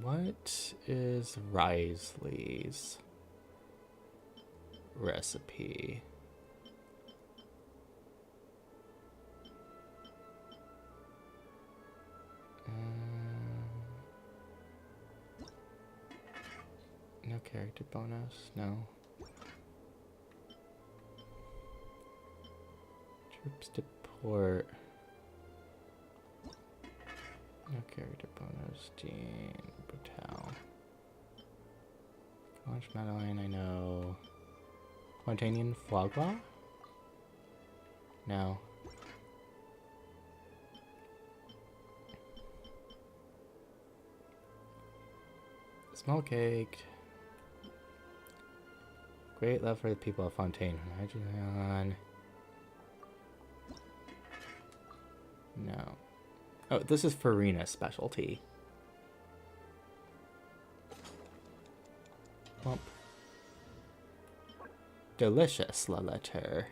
[SPEAKER 1] What is Risley's recipe? No character bonus, no. Trips to port. No character bonus, Jean, Brutal. Launch Madeline, I know. Quantanian Foie Gras? No. Small cake. Great love for the people of Fontaine. Hydrogen. No. Oh, this is Furina's specialty. Plump. Delicious, la letter.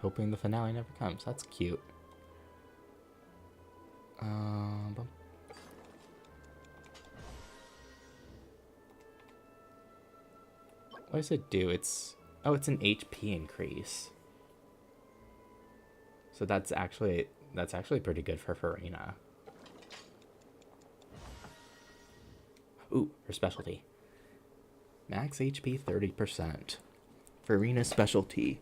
[SPEAKER 1] Hoping the finale never comes. That's cute. What does it do? It's an HP increase. So that's actually pretty good for Furina. Ooh, her specialty. Max HP 30%. Furina's specialty.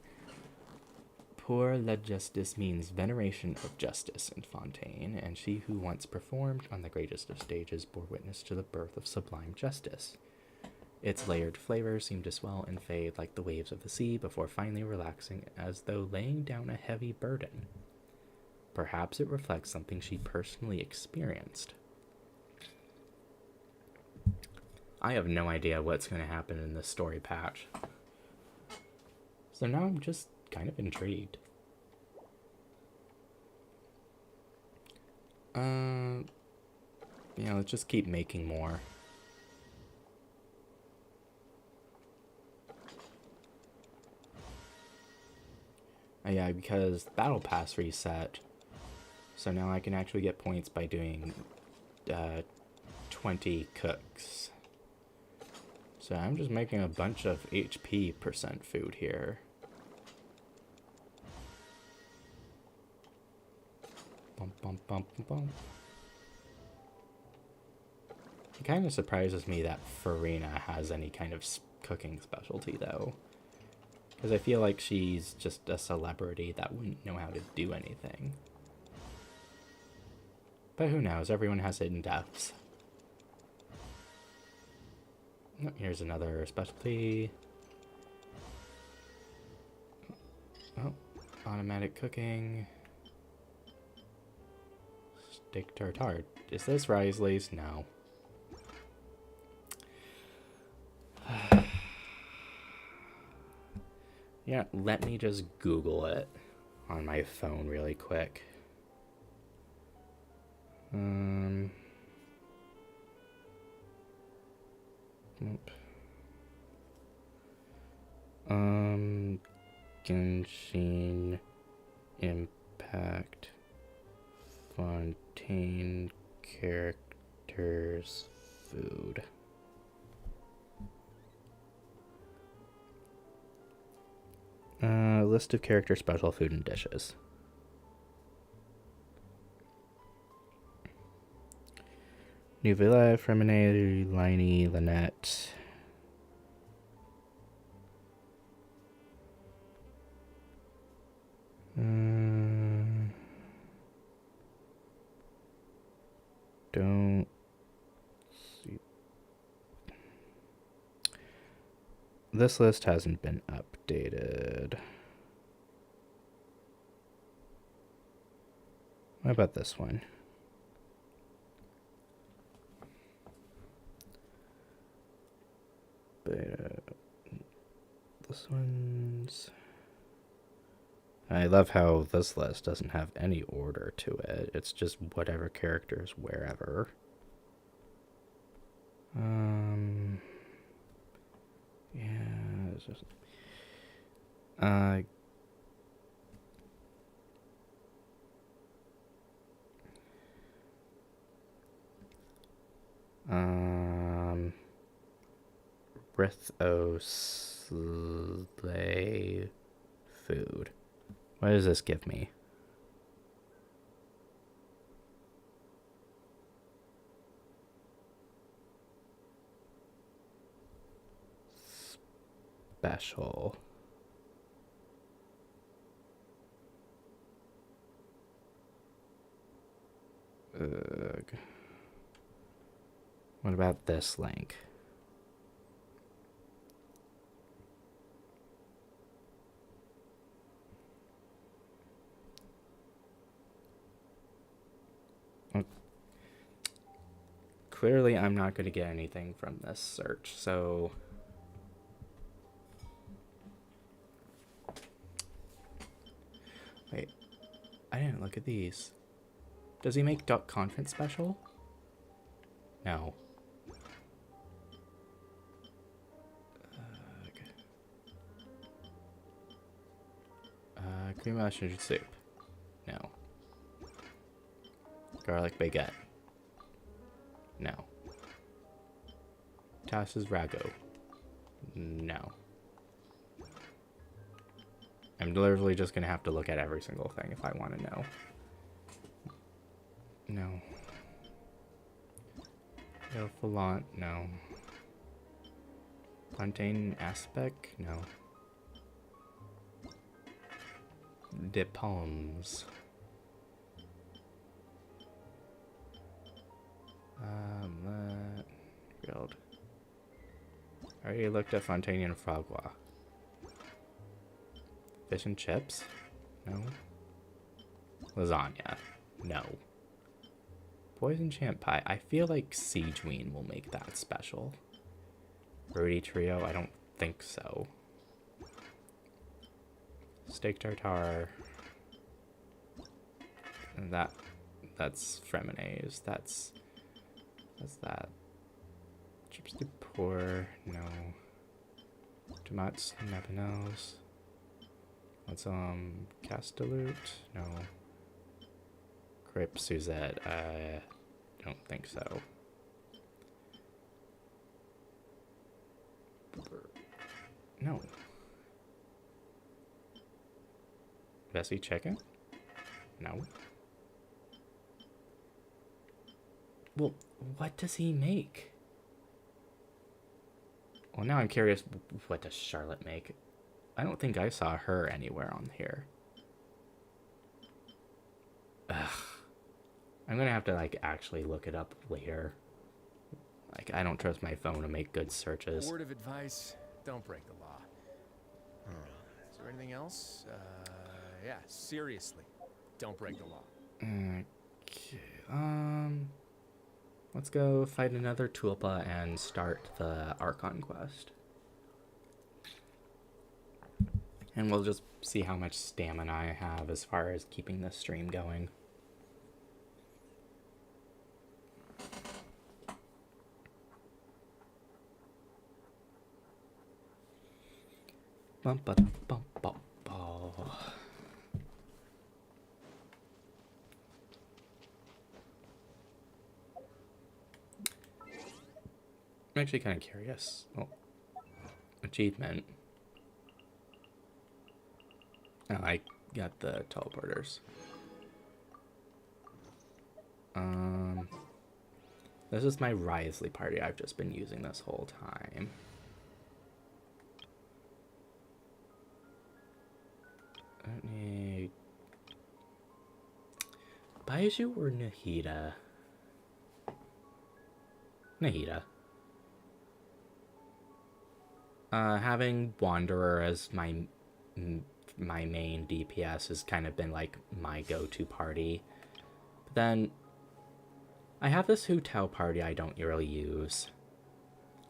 [SPEAKER 1] Pour la justice means veneration of justice in Fontaine, and she who once performed on the greatest of stages bore witness to the birth of sublime justice. Its layered flavors seem to swell and fade like the waves of the sea before finally relaxing as though laying down a heavy burden. Perhaps it reflects something she personally experienced. I have no idea what's going to happen in this story patch. So now I'm just kind of intrigued. Let's just keep making more. Yeah, because Battle Pass reset. So now I can actually get points by doing 20 cooks. So I'm just making a bunch of HP percent food here. Bump, bump, bump, bump. It kind of surprises me that Furina has any kind of cooking specialty, though. Because I feel like she's just a celebrity that wouldn't know how to do anything. But who knows? Everyone has hidden depths. Oh, here's another specialty. Oh, automatic cooking. Steak tartare. Is this Risley's? No. Yeah, let me just Google it on my phone really quick. Nope. Genshin Impact Fontaine characters food. List of character special food and dishes. Nuvilla, Fremine, Liney, Lynette. Don't see. This list hasn't been updated. What about this one? Beta. This one's... I love how this list doesn't have any order to it. It's just whatever characters wherever. Yeah, it's just... Slay food. What does this give me? Special. Ugh. What about this link? Clearly, I'm not going to get anything from this search, so... Wait, I didn't look at these. Does he make Duck Conference Special? No. Cream mushroom soup. No. Garlic baguette. No. Tassa's ragu. No. I'm literally just gonna have to look at every single thing if I want to know. No. El Falant, no. Fontaine Aspect, no. De Palms. Grilled. I already looked at Fontaine and Fragua. Fish and chips? No. Lasagna? No. Poison champ pie. I feel like Siegeween will make that special. Rudy Trio? I don't think so. Steak tartare. And that's Freminaise. That's that. Chips de pour, no. Tomates napanels. What's Castelloot? No. Crepe Suzette, I don't think so. No. Bessie chicken? No. Well, what does he make? Well, now I'm curious, what does Charlotte make? I don't think I saw her anywhere on here. Ugh. I'm gonna have to, like, actually look it up later. Like, I don't trust my phone to make good searches.
[SPEAKER 6] Word of advice, don't break the law. Is there anything else? Yeah, seriously, don't break the law.
[SPEAKER 1] Okay, let's go fight another Tulpa and start the Archon quest. And we'll just see how much stamina I have as far as keeping this stream going. Bum, ba, bum, bum, bum. I'm actually kind of curious. Oh, achievement. Oh, I got the teleporters. This is my Risley party I've just been using this whole time. I don't need Baiju or Nahida? Nahida. Having Wanderer as my main DPS has kind of been like my go-to party. But then I have this Hu Tao party I don't really use.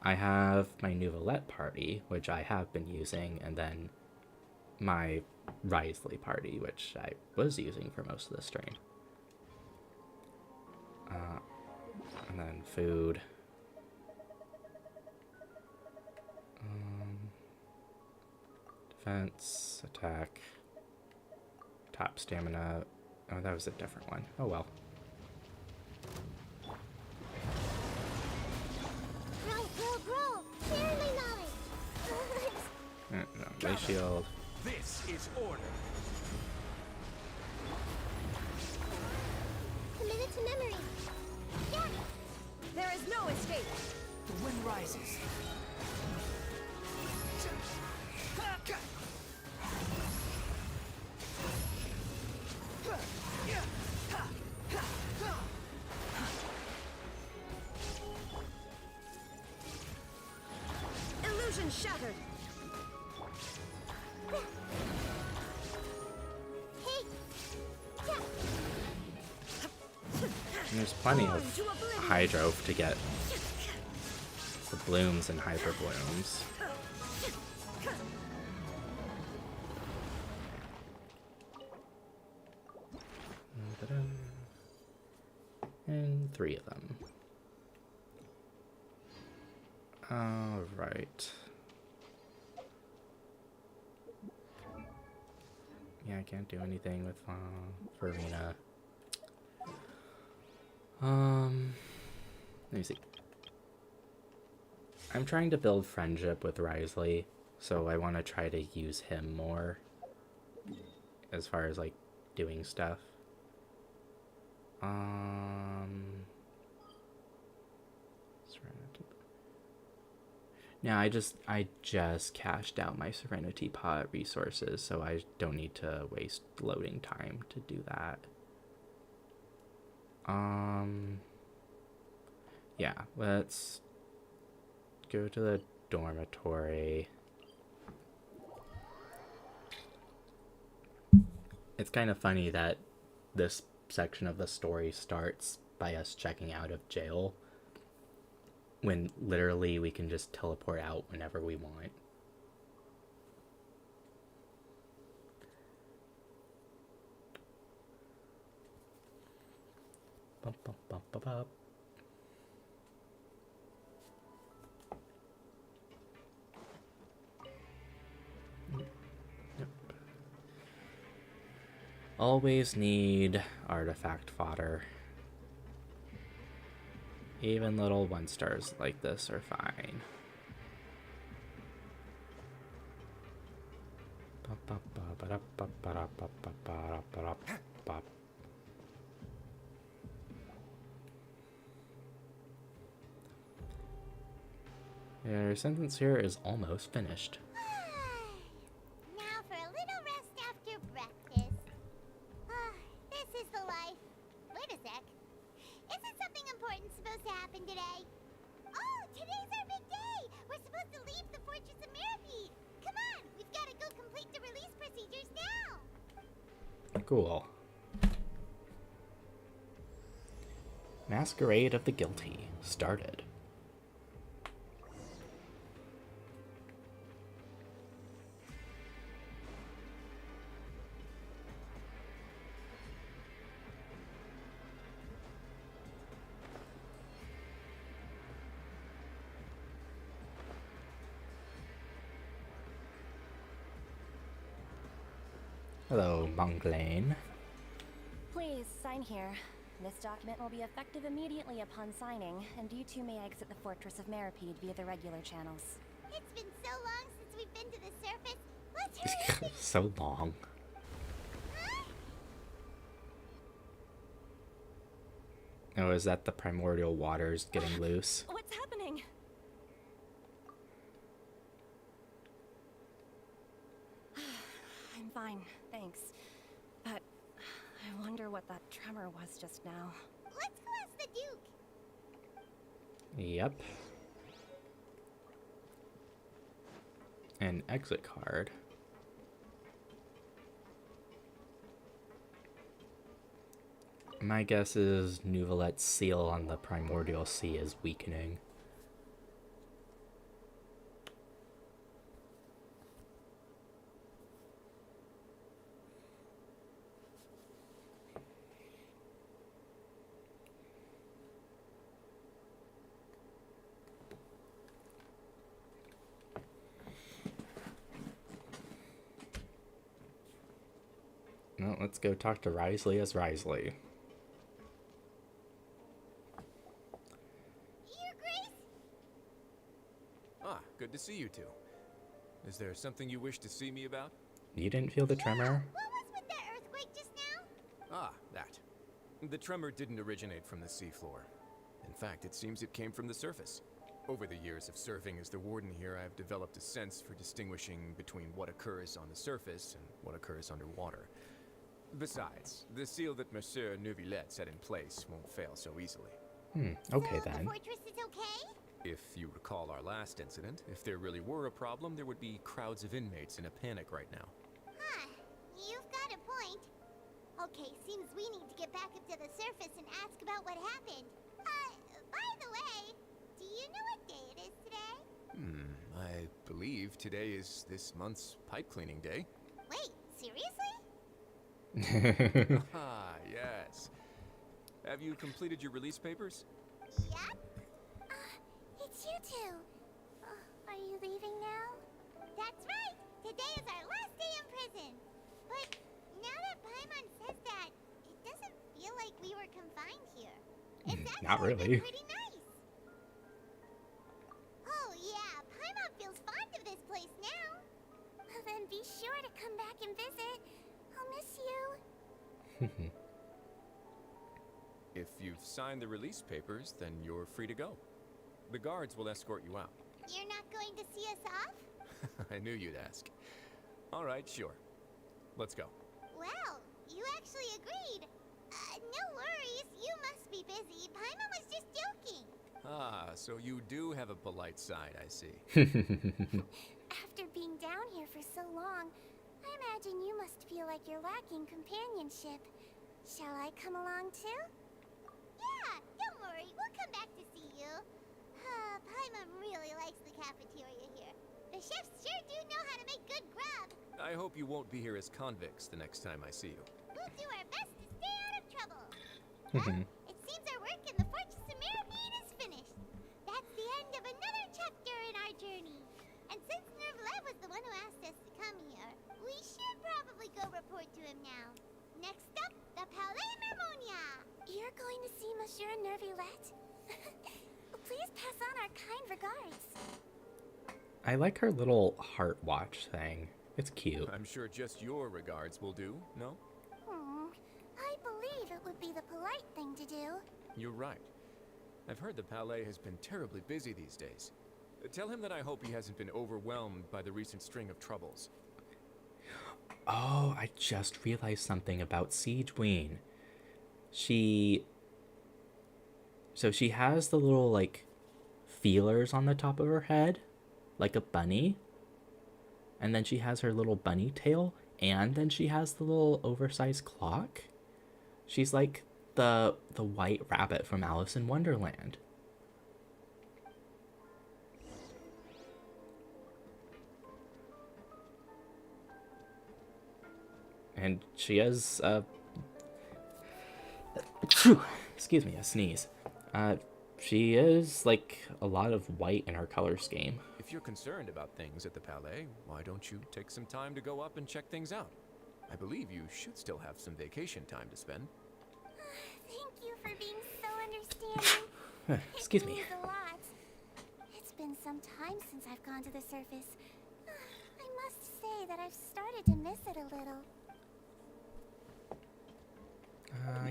[SPEAKER 1] I have my Nouvelette party, which I have been using, and then my Risley party, which I was using for most of the stream. And then food. Defense, attack, top stamina. Oh, that was a different one. Oh well.
[SPEAKER 5] Grow. Share my knowledge.
[SPEAKER 1] No, Ray shield.
[SPEAKER 3] This is order.
[SPEAKER 5] Committed to memory. Yeah. There is no escape.
[SPEAKER 3] The wind rises.
[SPEAKER 5] Illusion shattered.
[SPEAKER 1] And there's plenty of Hydro to get the blooms and hyper blooms. And 3 of them. Alright. Yeah, I can't do anything with Furina. Let me see. I'm trying to build friendship with Risley, so I want to try to use him more as far as, like, doing stuff. Now I just cashed out my Serenity Pot resources, so I don't need to waste loading time to do that. Yeah, let's go to the dormitory. It's kind of funny that this section of the story starts by us checking out of jail, when literally we can just teleport out whenever we want. Bum, bum, bum, bum, bum. Yep. Always need artifact fodder. Even little 1-stars like this are fine. Your sentence here is almost finished.
[SPEAKER 7] supposed to happen today? Oh, today's our big day! We're supposed to leave the Fortress of Mirapede! Come on, we've got to go complete the release procedures now!
[SPEAKER 1] Cool. Masquerade of the Guilty started. Hello, Monglane.
[SPEAKER 8] Please, sign here. This document will be effective immediately upon signing, and you two may exit the Fortress of Mirapede via the regular channels.
[SPEAKER 7] It's been so long since we've been to the surface. Let's hurry up!
[SPEAKER 1] So long.
[SPEAKER 7] Huh?
[SPEAKER 1] Oh, is that the primordial waters getting loose?
[SPEAKER 8] What's happening? I'm fine, thanks. But I wonder what that tremor was just now.
[SPEAKER 7] Let's go ask the Duke.
[SPEAKER 1] Yep. An exit card. My guess is Nouvelette's seal on the primordial sea is weakening. Well, let's go talk to Risley as Risley.
[SPEAKER 7] Your Grace?
[SPEAKER 6] Ah, good to see you two. Is there something you wish to see me about?
[SPEAKER 1] You didn't feel the tremor?
[SPEAKER 7] What was with that earthquake just now?
[SPEAKER 6] Ah, that. The tremor didn't originate from the seafloor. In fact, it seems it came from the surface. Over the years of serving as the warden here, I've developed a sense for distinguishing between what occurs on the surface and what occurs underwater. Besides, the seal that Monsieur Neuvillette set in place won't fail so easily.
[SPEAKER 1] Okay
[SPEAKER 7] So
[SPEAKER 1] then.
[SPEAKER 7] the fortress is okay?
[SPEAKER 6] If you recall our last incident, if there really were a problem, there would be crowds of inmates in a panic right now.
[SPEAKER 7] Huh. You've got a point. Okay, seems we need to get back up to the surface and ask about what happened. By the way, do you know what day it is today?
[SPEAKER 6] I believe today is this month's pipe cleaning day.
[SPEAKER 7] Wait, seriously?
[SPEAKER 6] Ah, yes. Have you completed your release papers?
[SPEAKER 7] Yep. It's you two. Are you leaving now? That's right. Today is our last day in prison. But now that Paimon says that, it doesn't feel like we were confined here. It's
[SPEAKER 1] Not
[SPEAKER 7] actually
[SPEAKER 1] really.
[SPEAKER 7] been pretty nice. Oh yeah, Paimon feels fond of this place now. Then be sure to come back and visit. I'll miss you.
[SPEAKER 6] If you've signed the release papers, then you're free to go. The guards will escort you out.
[SPEAKER 7] You're not going to see us off?
[SPEAKER 6] I knew you'd ask. All right, sure. Let's go.
[SPEAKER 7] Well, you actually agreed. No worries, you must be busy. Paimon was just joking.
[SPEAKER 6] Ah, so you do have a polite side, I see.
[SPEAKER 7] After being down here for so long, I imagine you must feel like you're lacking companionship. Shall I come along too? Yeah, don't worry, we'll come back to see you. Paimon really likes the cafeteria here. The chefs sure do know how to make good grub.
[SPEAKER 6] I hope you won't be here as convicts the next time I see you.
[SPEAKER 7] We'll do our best to stay out of trouble. Well, it seems our work in the Fortress of Mirapede is finished. That's the end of another chapter in our journey. And since Neuvillette was the one who asked us to come here, we should probably go report to him now. Next up, the Palais Mermonia. You're going to see Monsieur Neuvillette? Please pass on our kind regards.
[SPEAKER 1] I like her little heart watch thing. It's cute.
[SPEAKER 6] I'm sure just your regards will do, no?
[SPEAKER 7] I believe it would be the polite thing to do.
[SPEAKER 6] You're right. I've heard the Palais has been terribly busy these days. Tell him that I hope he hasn't been overwhelmed by the recent string of troubles.
[SPEAKER 1] Oh, I just realized something about Siegeween. She So she has the little, like, feelers on the top of her head, like a bunny. And then she has her little bunny tail, and then she has the little oversized clock. She's like the white rabbit from Alice in Wonderland. And she has excuse me, a sneeze. She is like a lot of white in her color scheme.
[SPEAKER 6] If you're concerned about things at the Palais, why don't you take some time to go up and check things out? I believe you should still have some vacation time to spend.
[SPEAKER 7] Thank you for being so understanding.
[SPEAKER 1] Excuse me.
[SPEAKER 7] It means a lot. It's been some time since I've gone to the surface. I must say that I've started to miss it a little.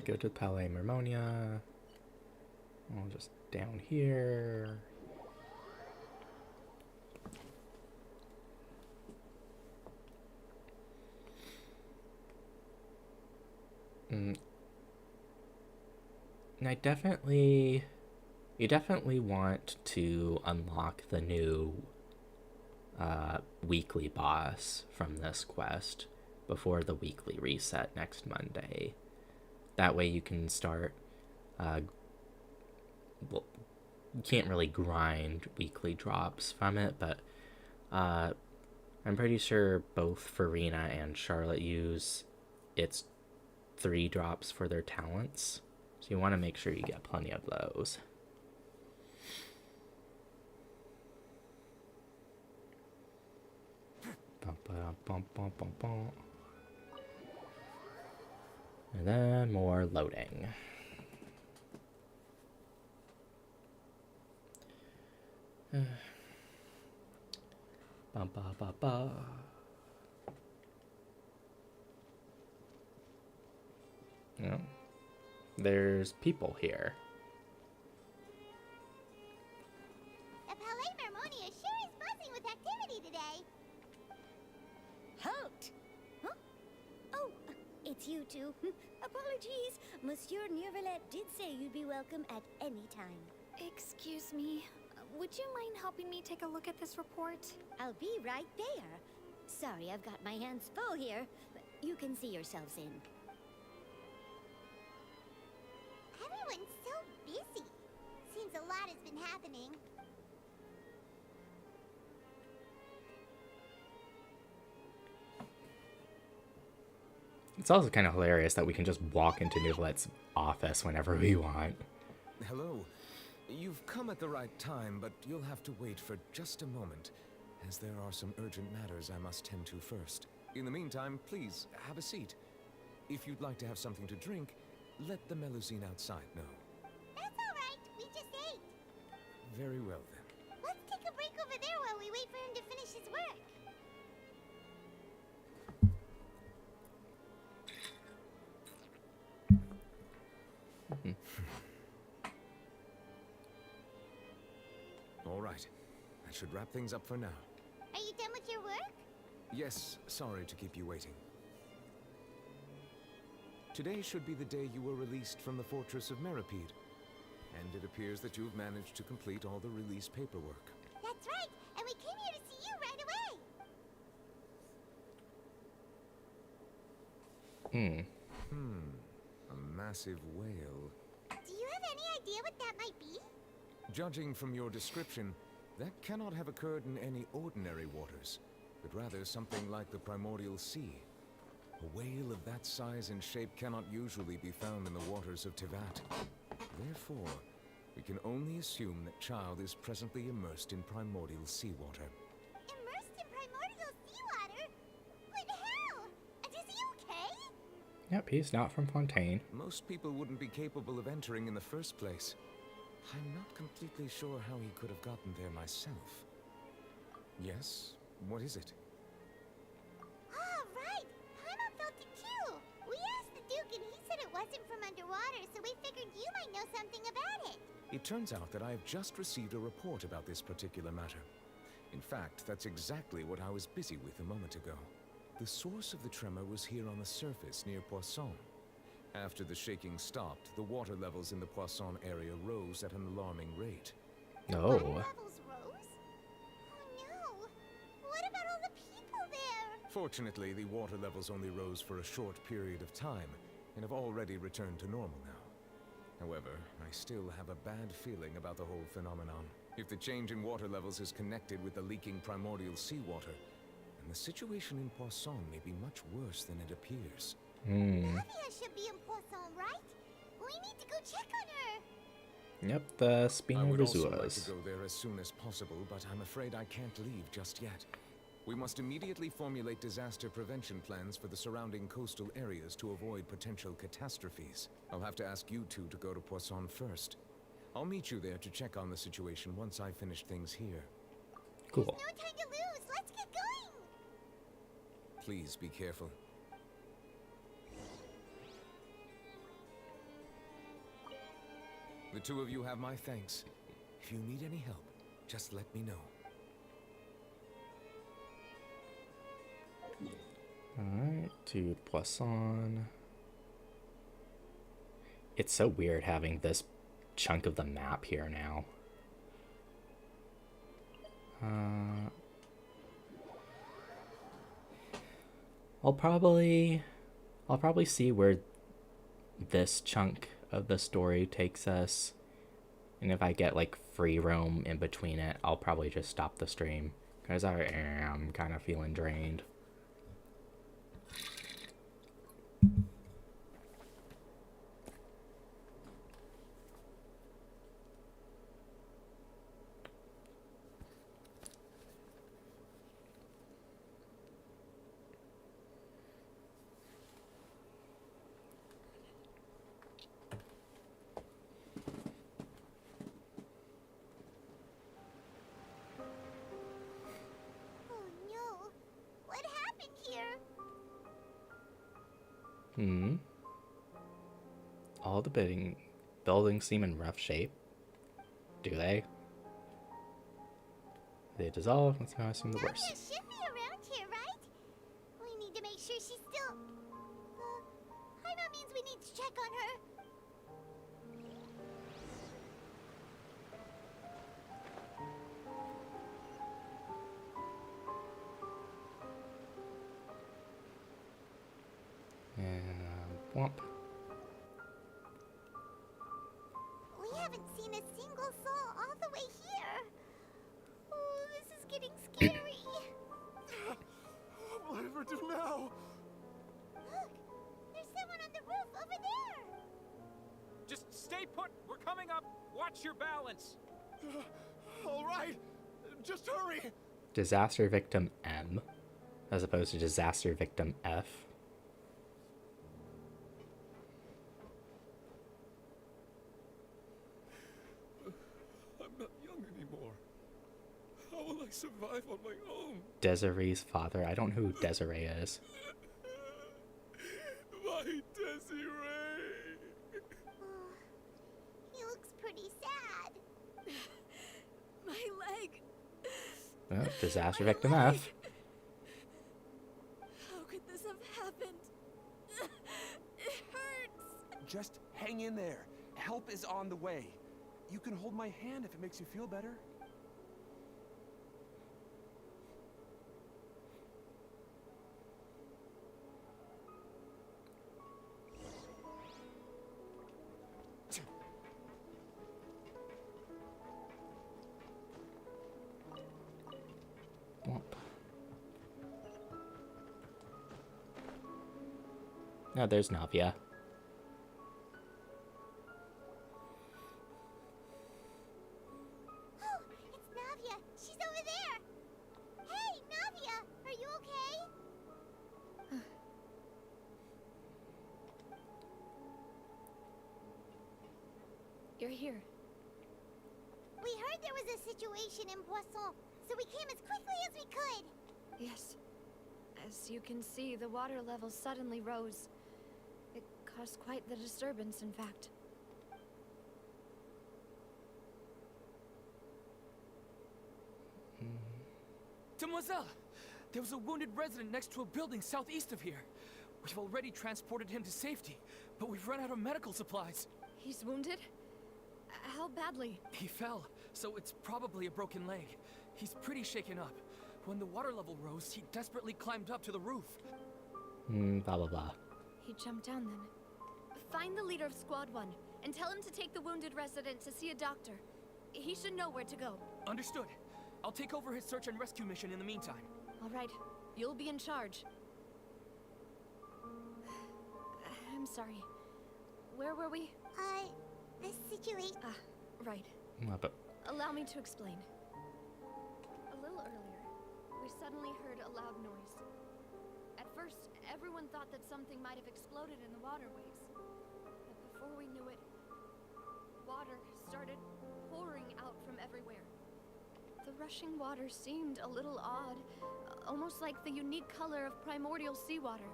[SPEAKER 1] Go to Palais Mermonia. I'll just down here. And you definitely want to unlock the new weekly boss from this quest before the weekly reset next Monday. That way you can start, well, you can't really grind weekly drops from it, but I'm pretty sure both Furina and Charlotte use its 3 drops for their talents. So you want to make sure you get plenty of those. And then more loading. Yeah. There's people here.
[SPEAKER 7] The Palais Mermonia sure is buzzing with activity today.
[SPEAKER 5] Halt! Huh? Oh, it's you two. Apologies. Monsieur Neuvillette did say you'd be welcome at any time.
[SPEAKER 2] Excuse me. Would you mind helping me take a look at this report?
[SPEAKER 5] I'll be right there. Sorry, I've got my hands full here, but you can see yourselves in.
[SPEAKER 7] Everyone's so busy. Seems a lot has been happening.
[SPEAKER 1] It's also kind of hilarious that we can just walk into Neuvillette's office whenever we want.
[SPEAKER 4] Hello. You've come at the right time, but you'll have to wait for just a moment, as there are some urgent matters I must tend to first. In the meantime, please, have a seat. If you'd like to have something to drink, let the Melusine outside know.
[SPEAKER 7] That's all right. We just ate.
[SPEAKER 4] Very well, then.
[SPEAKER 7] Let's take a break over there while we wait for him to finish his work.
[SPEAKER 4] All right. That should wrap things up for now.
[SPEAKER 7] Are you done with your work?
[SPEAKER 4] Yes, sorry to keep you waiting. Today should be the day you were released from the Fortress of Meripede. And it appears that you've managed to complete all the release paperwork.
[SPEAKER 7] That's right, and we came here to see you right away.
[SPEAKER 4] A massive whale.
[SPEAKER 7] Do you have any idea what that might be?
[SPEAKER 4] Judging from your description, that cannot have occurred in any ordinary waters, but rather something like the primordial sea. A whale of that size and shape cannot usually be found in the waters of Tevat. Therefore, we can only assume that Child is presently immersed in primordial seawater.
[SPEAKER 7] Immersed in primordial seawater? But how? And is he okay?
[SPEAKER 1] Yep, he's not from Fontaine.
[SPEAKER 4] Most people wouldn't be capable of entering in the first place. I'm not completely sure how he could have gotten there myself. Yes? What is it?
[SPEAKER 7] Oh, right! Paimon felt it too! We asked the Duke and he said it wasn't from underwater, so we figured you might know something about it.
[SPEAKER 4] It turns out that I have just received a report about this particular matter. In fact, that's exactly what I was busy with a moment ago. The source of the tremor was here on the surface near Poisson. After the shaking stopped, the water levels in the Poisson area rose at an alarming rate.
[SPEAKER 1] No.
[SPEAKER 7] Water levels rose? Oh no! What about all the people there?
[SPEAKER 4] Fortunately, the water levels only rose for a short period of time, and have already returned to normal now. However, I still have a bad feeling about the whole phenomenon. If the change in water levels is connected with the leaking primordial seawater, then the situation in Poisson may be much worse than it appears.
[SPEAKER 7] Navia should be in Poisson, right? We need to go check on her.
[SPEAKER 1] Yep, the
[SPEAKER 4] I
[SPEAKER 1] Spina
[SPEAKER 4] would also like
[SPEAKER 1] Risuas.
[SPEAKER 4] to go there as soon as possible, but I'm afraid I can't leave just yet. We must immediately formulate disaster prevention plans for the surrounding coastal areas to avoid potential catastrophes. I'll have to ask you two to go to Poisson first. I'll meet you there to check on the situation once I finish things here.
[SPEAKER 1] Cool.
[SPEAKER 7] No time to lose. Let's get going.
[SPEAKER 4] Please be careful. The two of you have my thanks. If you need any help, just let me know.
[SPEAKER 1] Alright, to Poisson. It's so weird having this chunk of the map here now. I'll probably see where this chunk of the story takes us, and if I get like free roam in between it, I'll probably just stop the stream because I am kind of feeling drained.
[SPEAKER 7] Oh no! What happened here?
[SPEAKER 1] All the buildings seem in rough shape. Do they? They dissolve. Let's go assume the
[SPEAKER 7] Navia
[SPEAKER 1] worst.
[SPEAKER 7] should be around here, right? We need to make sure she's still... Jaime means we need to check on her.
[SPEAKER 1] And womp.
[SPEAKER 7] We haven't seen a single soul all the way here. Oh, this is getting scary.
[SPEAKER 3] What will I ever do now?
[SPEAKER 7] Look, there's someone on the roof over there.
[SPEAKER 3] Just stay put. We're coming up. Watch your balance. All right. Just hurry.
[SPEAKER 1] Disaster victim M, as opposed to disaster victim F.
[SPEAKER 3] I'm not young anymore. How will I survive on my own?
[SPEAKER 1] Desiree's father. I don't know who Desiree is.
[SPEAKER 3] My Desiree.
[SPEAKER 7] He looks pretty sad.
[SPEAKER 5] My leg.
[SPEAKER 1] Oh, disaster victim F.
[SPEAKER 5] How could this have happened? It hurts.
[SPEAKER 9] Just hang in there. Help is on the way. You can hold my hand if it makes you feel better.
[SPEAKER 1] Womp. No, there's Navia.
[SPEAKER 7] Oh, it's Navia. She's over there. Hey, Navia, are you okay?
[SPEAKER 8] You're here.
[SPEAKER 7] We heard there was a situation in Poisson, so we came as quickly as we could.
[SPEAKER 10] Yes. As you can see, the water level suddenly rose. It caused quite the disturbance, in fact.
[SPEAKER 3] Demoiselle, there was a wounded resident next to a building southeast of here. We've already transported him to safety,
[SPEAKER 11] but we've run out of medical supplies.
[SPEAKER 10] He's wounded? How badly?
[SPEAKER 11] He fell, so it's probably a broken leg. He's pretty shaken up. When the water level rose, he desperately climbed up to the roof.
[SPEAKER 1] Blah, blah, blah.
[SPEAKER 10] He jumped down then. Find the leader of Squad 1 and tell him to take the wounded resident to see a doctor. He should know where to go.
[SPEAKER 11] Understood. I'll take over his search and rescue mission in the meantime.
[SPEAKER 10] All right. You'll be in charge. I'm sorry. Where were we?
[SPEAKER 7] The situation.
[SPEAKER 10] Ah, right.
[SPEAKER 1] But
[SPEAKER 10] Allow me to explain. A little earlier, we suddenly heard a loud noise. At first, everyone thought that something might have exploded in the waterways. But before we knew it, water started pouring out from everywhere. The rushing water seemed a little odd, almost like the unique color of primordial seawater.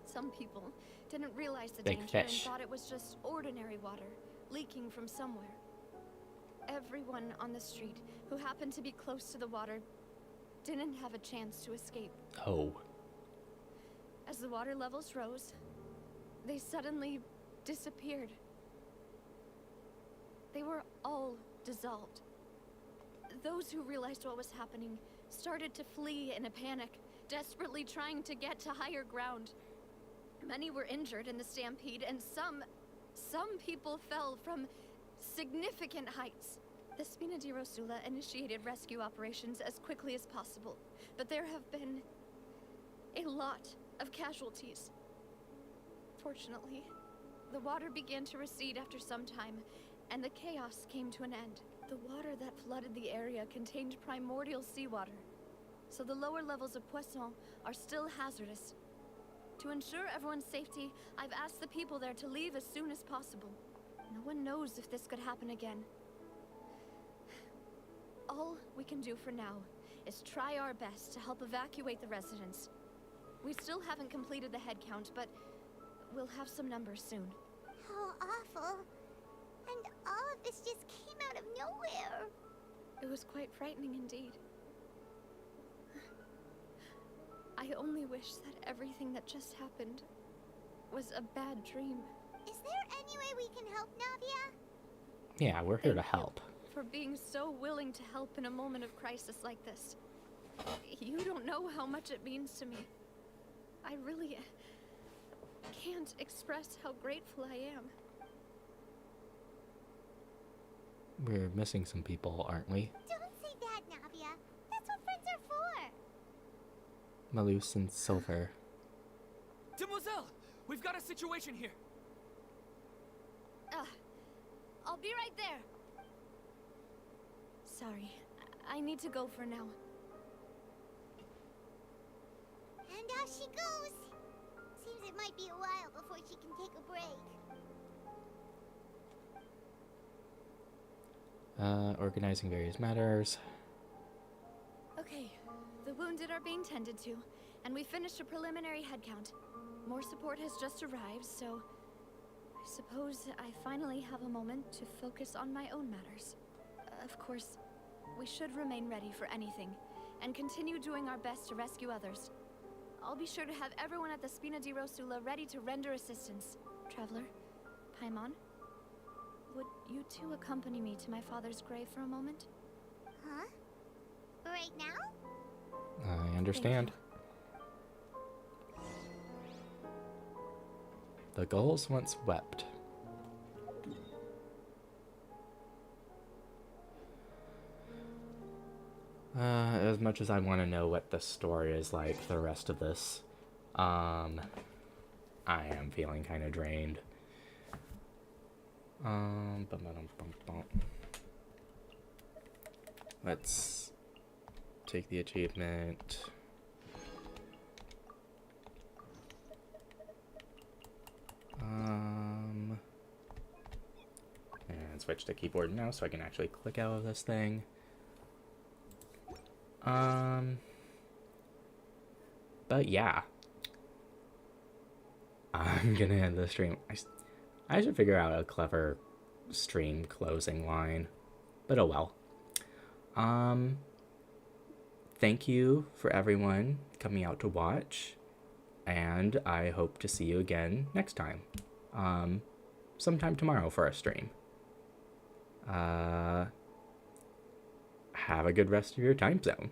[SPEAKER 10] Some people didn't realize the
[SPEAKER 1] Big
[SPEAKER 10] danger
[SPEAKER 1] fish.
[SPEAKER 10] and thought it was just ordinary water leaking from somewhere. Everyone on the street who happened to be close to the water didn't have a chance to escape.
[SPEAKER 1] oh.
[SPEAKER 10] As the water levels rose, they suddenly disappeared. They were all dissolved. Those who realized what was happening started to flee in a panic, desperately trying to get to higher ground. Many were injured in the stampede, and some people fell from significant heights. The Spina di Rosula initiated rescue operations as quickly as possible, but there have been a lot of casualties. Fortunately, the water began to recede after some time, and the chaos came to an end. The water that flooded the area contained primordial seawater, so the lower levels of Poisson are still hazardous. To ensure everyone's safety, I've asked the people there to leave as soon as possible. No one knows if this could happen again. All we can do for now is try our best to help evacuate the residents. We still haven't completed the head count, but we'll have some numbers soon.
[SPEAKER 7] How awful. And all of this just came out of nowhere.
[SPEAKER 10] It was quite frightening indeed. I only wish that everything that just happened was a bad dream.
[SPEAKER 7] Is there any way we can help, Navia?
[SPEAKER 1] Yeah, we're here to help.
[SPEAKER 10] For being so willing to help in a moment of crisis like this. You don't know how much it means to me. I really can't express how grateful I am.
[SPEAKER 1] We're missing some people, aren't we?
[SPEAKER 7] Don't say that, Navia. That's what friends are for.
[SPEAKER 1] Malus and Silver.
[SPEAKER 11] Demoiselle, we've got a situation here.
[SPEAKER 10] I'll be right there. Sorry, I need to go for now.
[SPEAKER 7] And out she goes. Seems it might be a while before she can take a break.
[SPEAKER 1] Organizing various matters.
[SPEAKER 10] Okay, the wounded are being tended to, and we finished a preliminary head count. More support has just arrived, so I suppose I finally have a moment to focus on my own matters. Of course, we should remain ready for anything, and continue doing our best to rescue others. I'll be sure to have everyone at the Spina di Rosula ready to render assistance. Traveler, Paimon, would you two accompany me to my father's grave for a moment?
[SPEAKER 7] Huh? Right now?
[SPEAKER 1] I understand. The gulls once wept. As much as I want to know what the story is like the rest of this, I am feeling kind of drained. Let's take the achievement. And switch to keyboard now so I can actually click out of this thing. But yeah. I'm gonna end the stream. I should figure out a clever stream closing line. But oh well. Thank you for everyone coming out to watch. and I hope to see you again next time. Sometime tomorrow for a stream. Have a good rest of your time zone.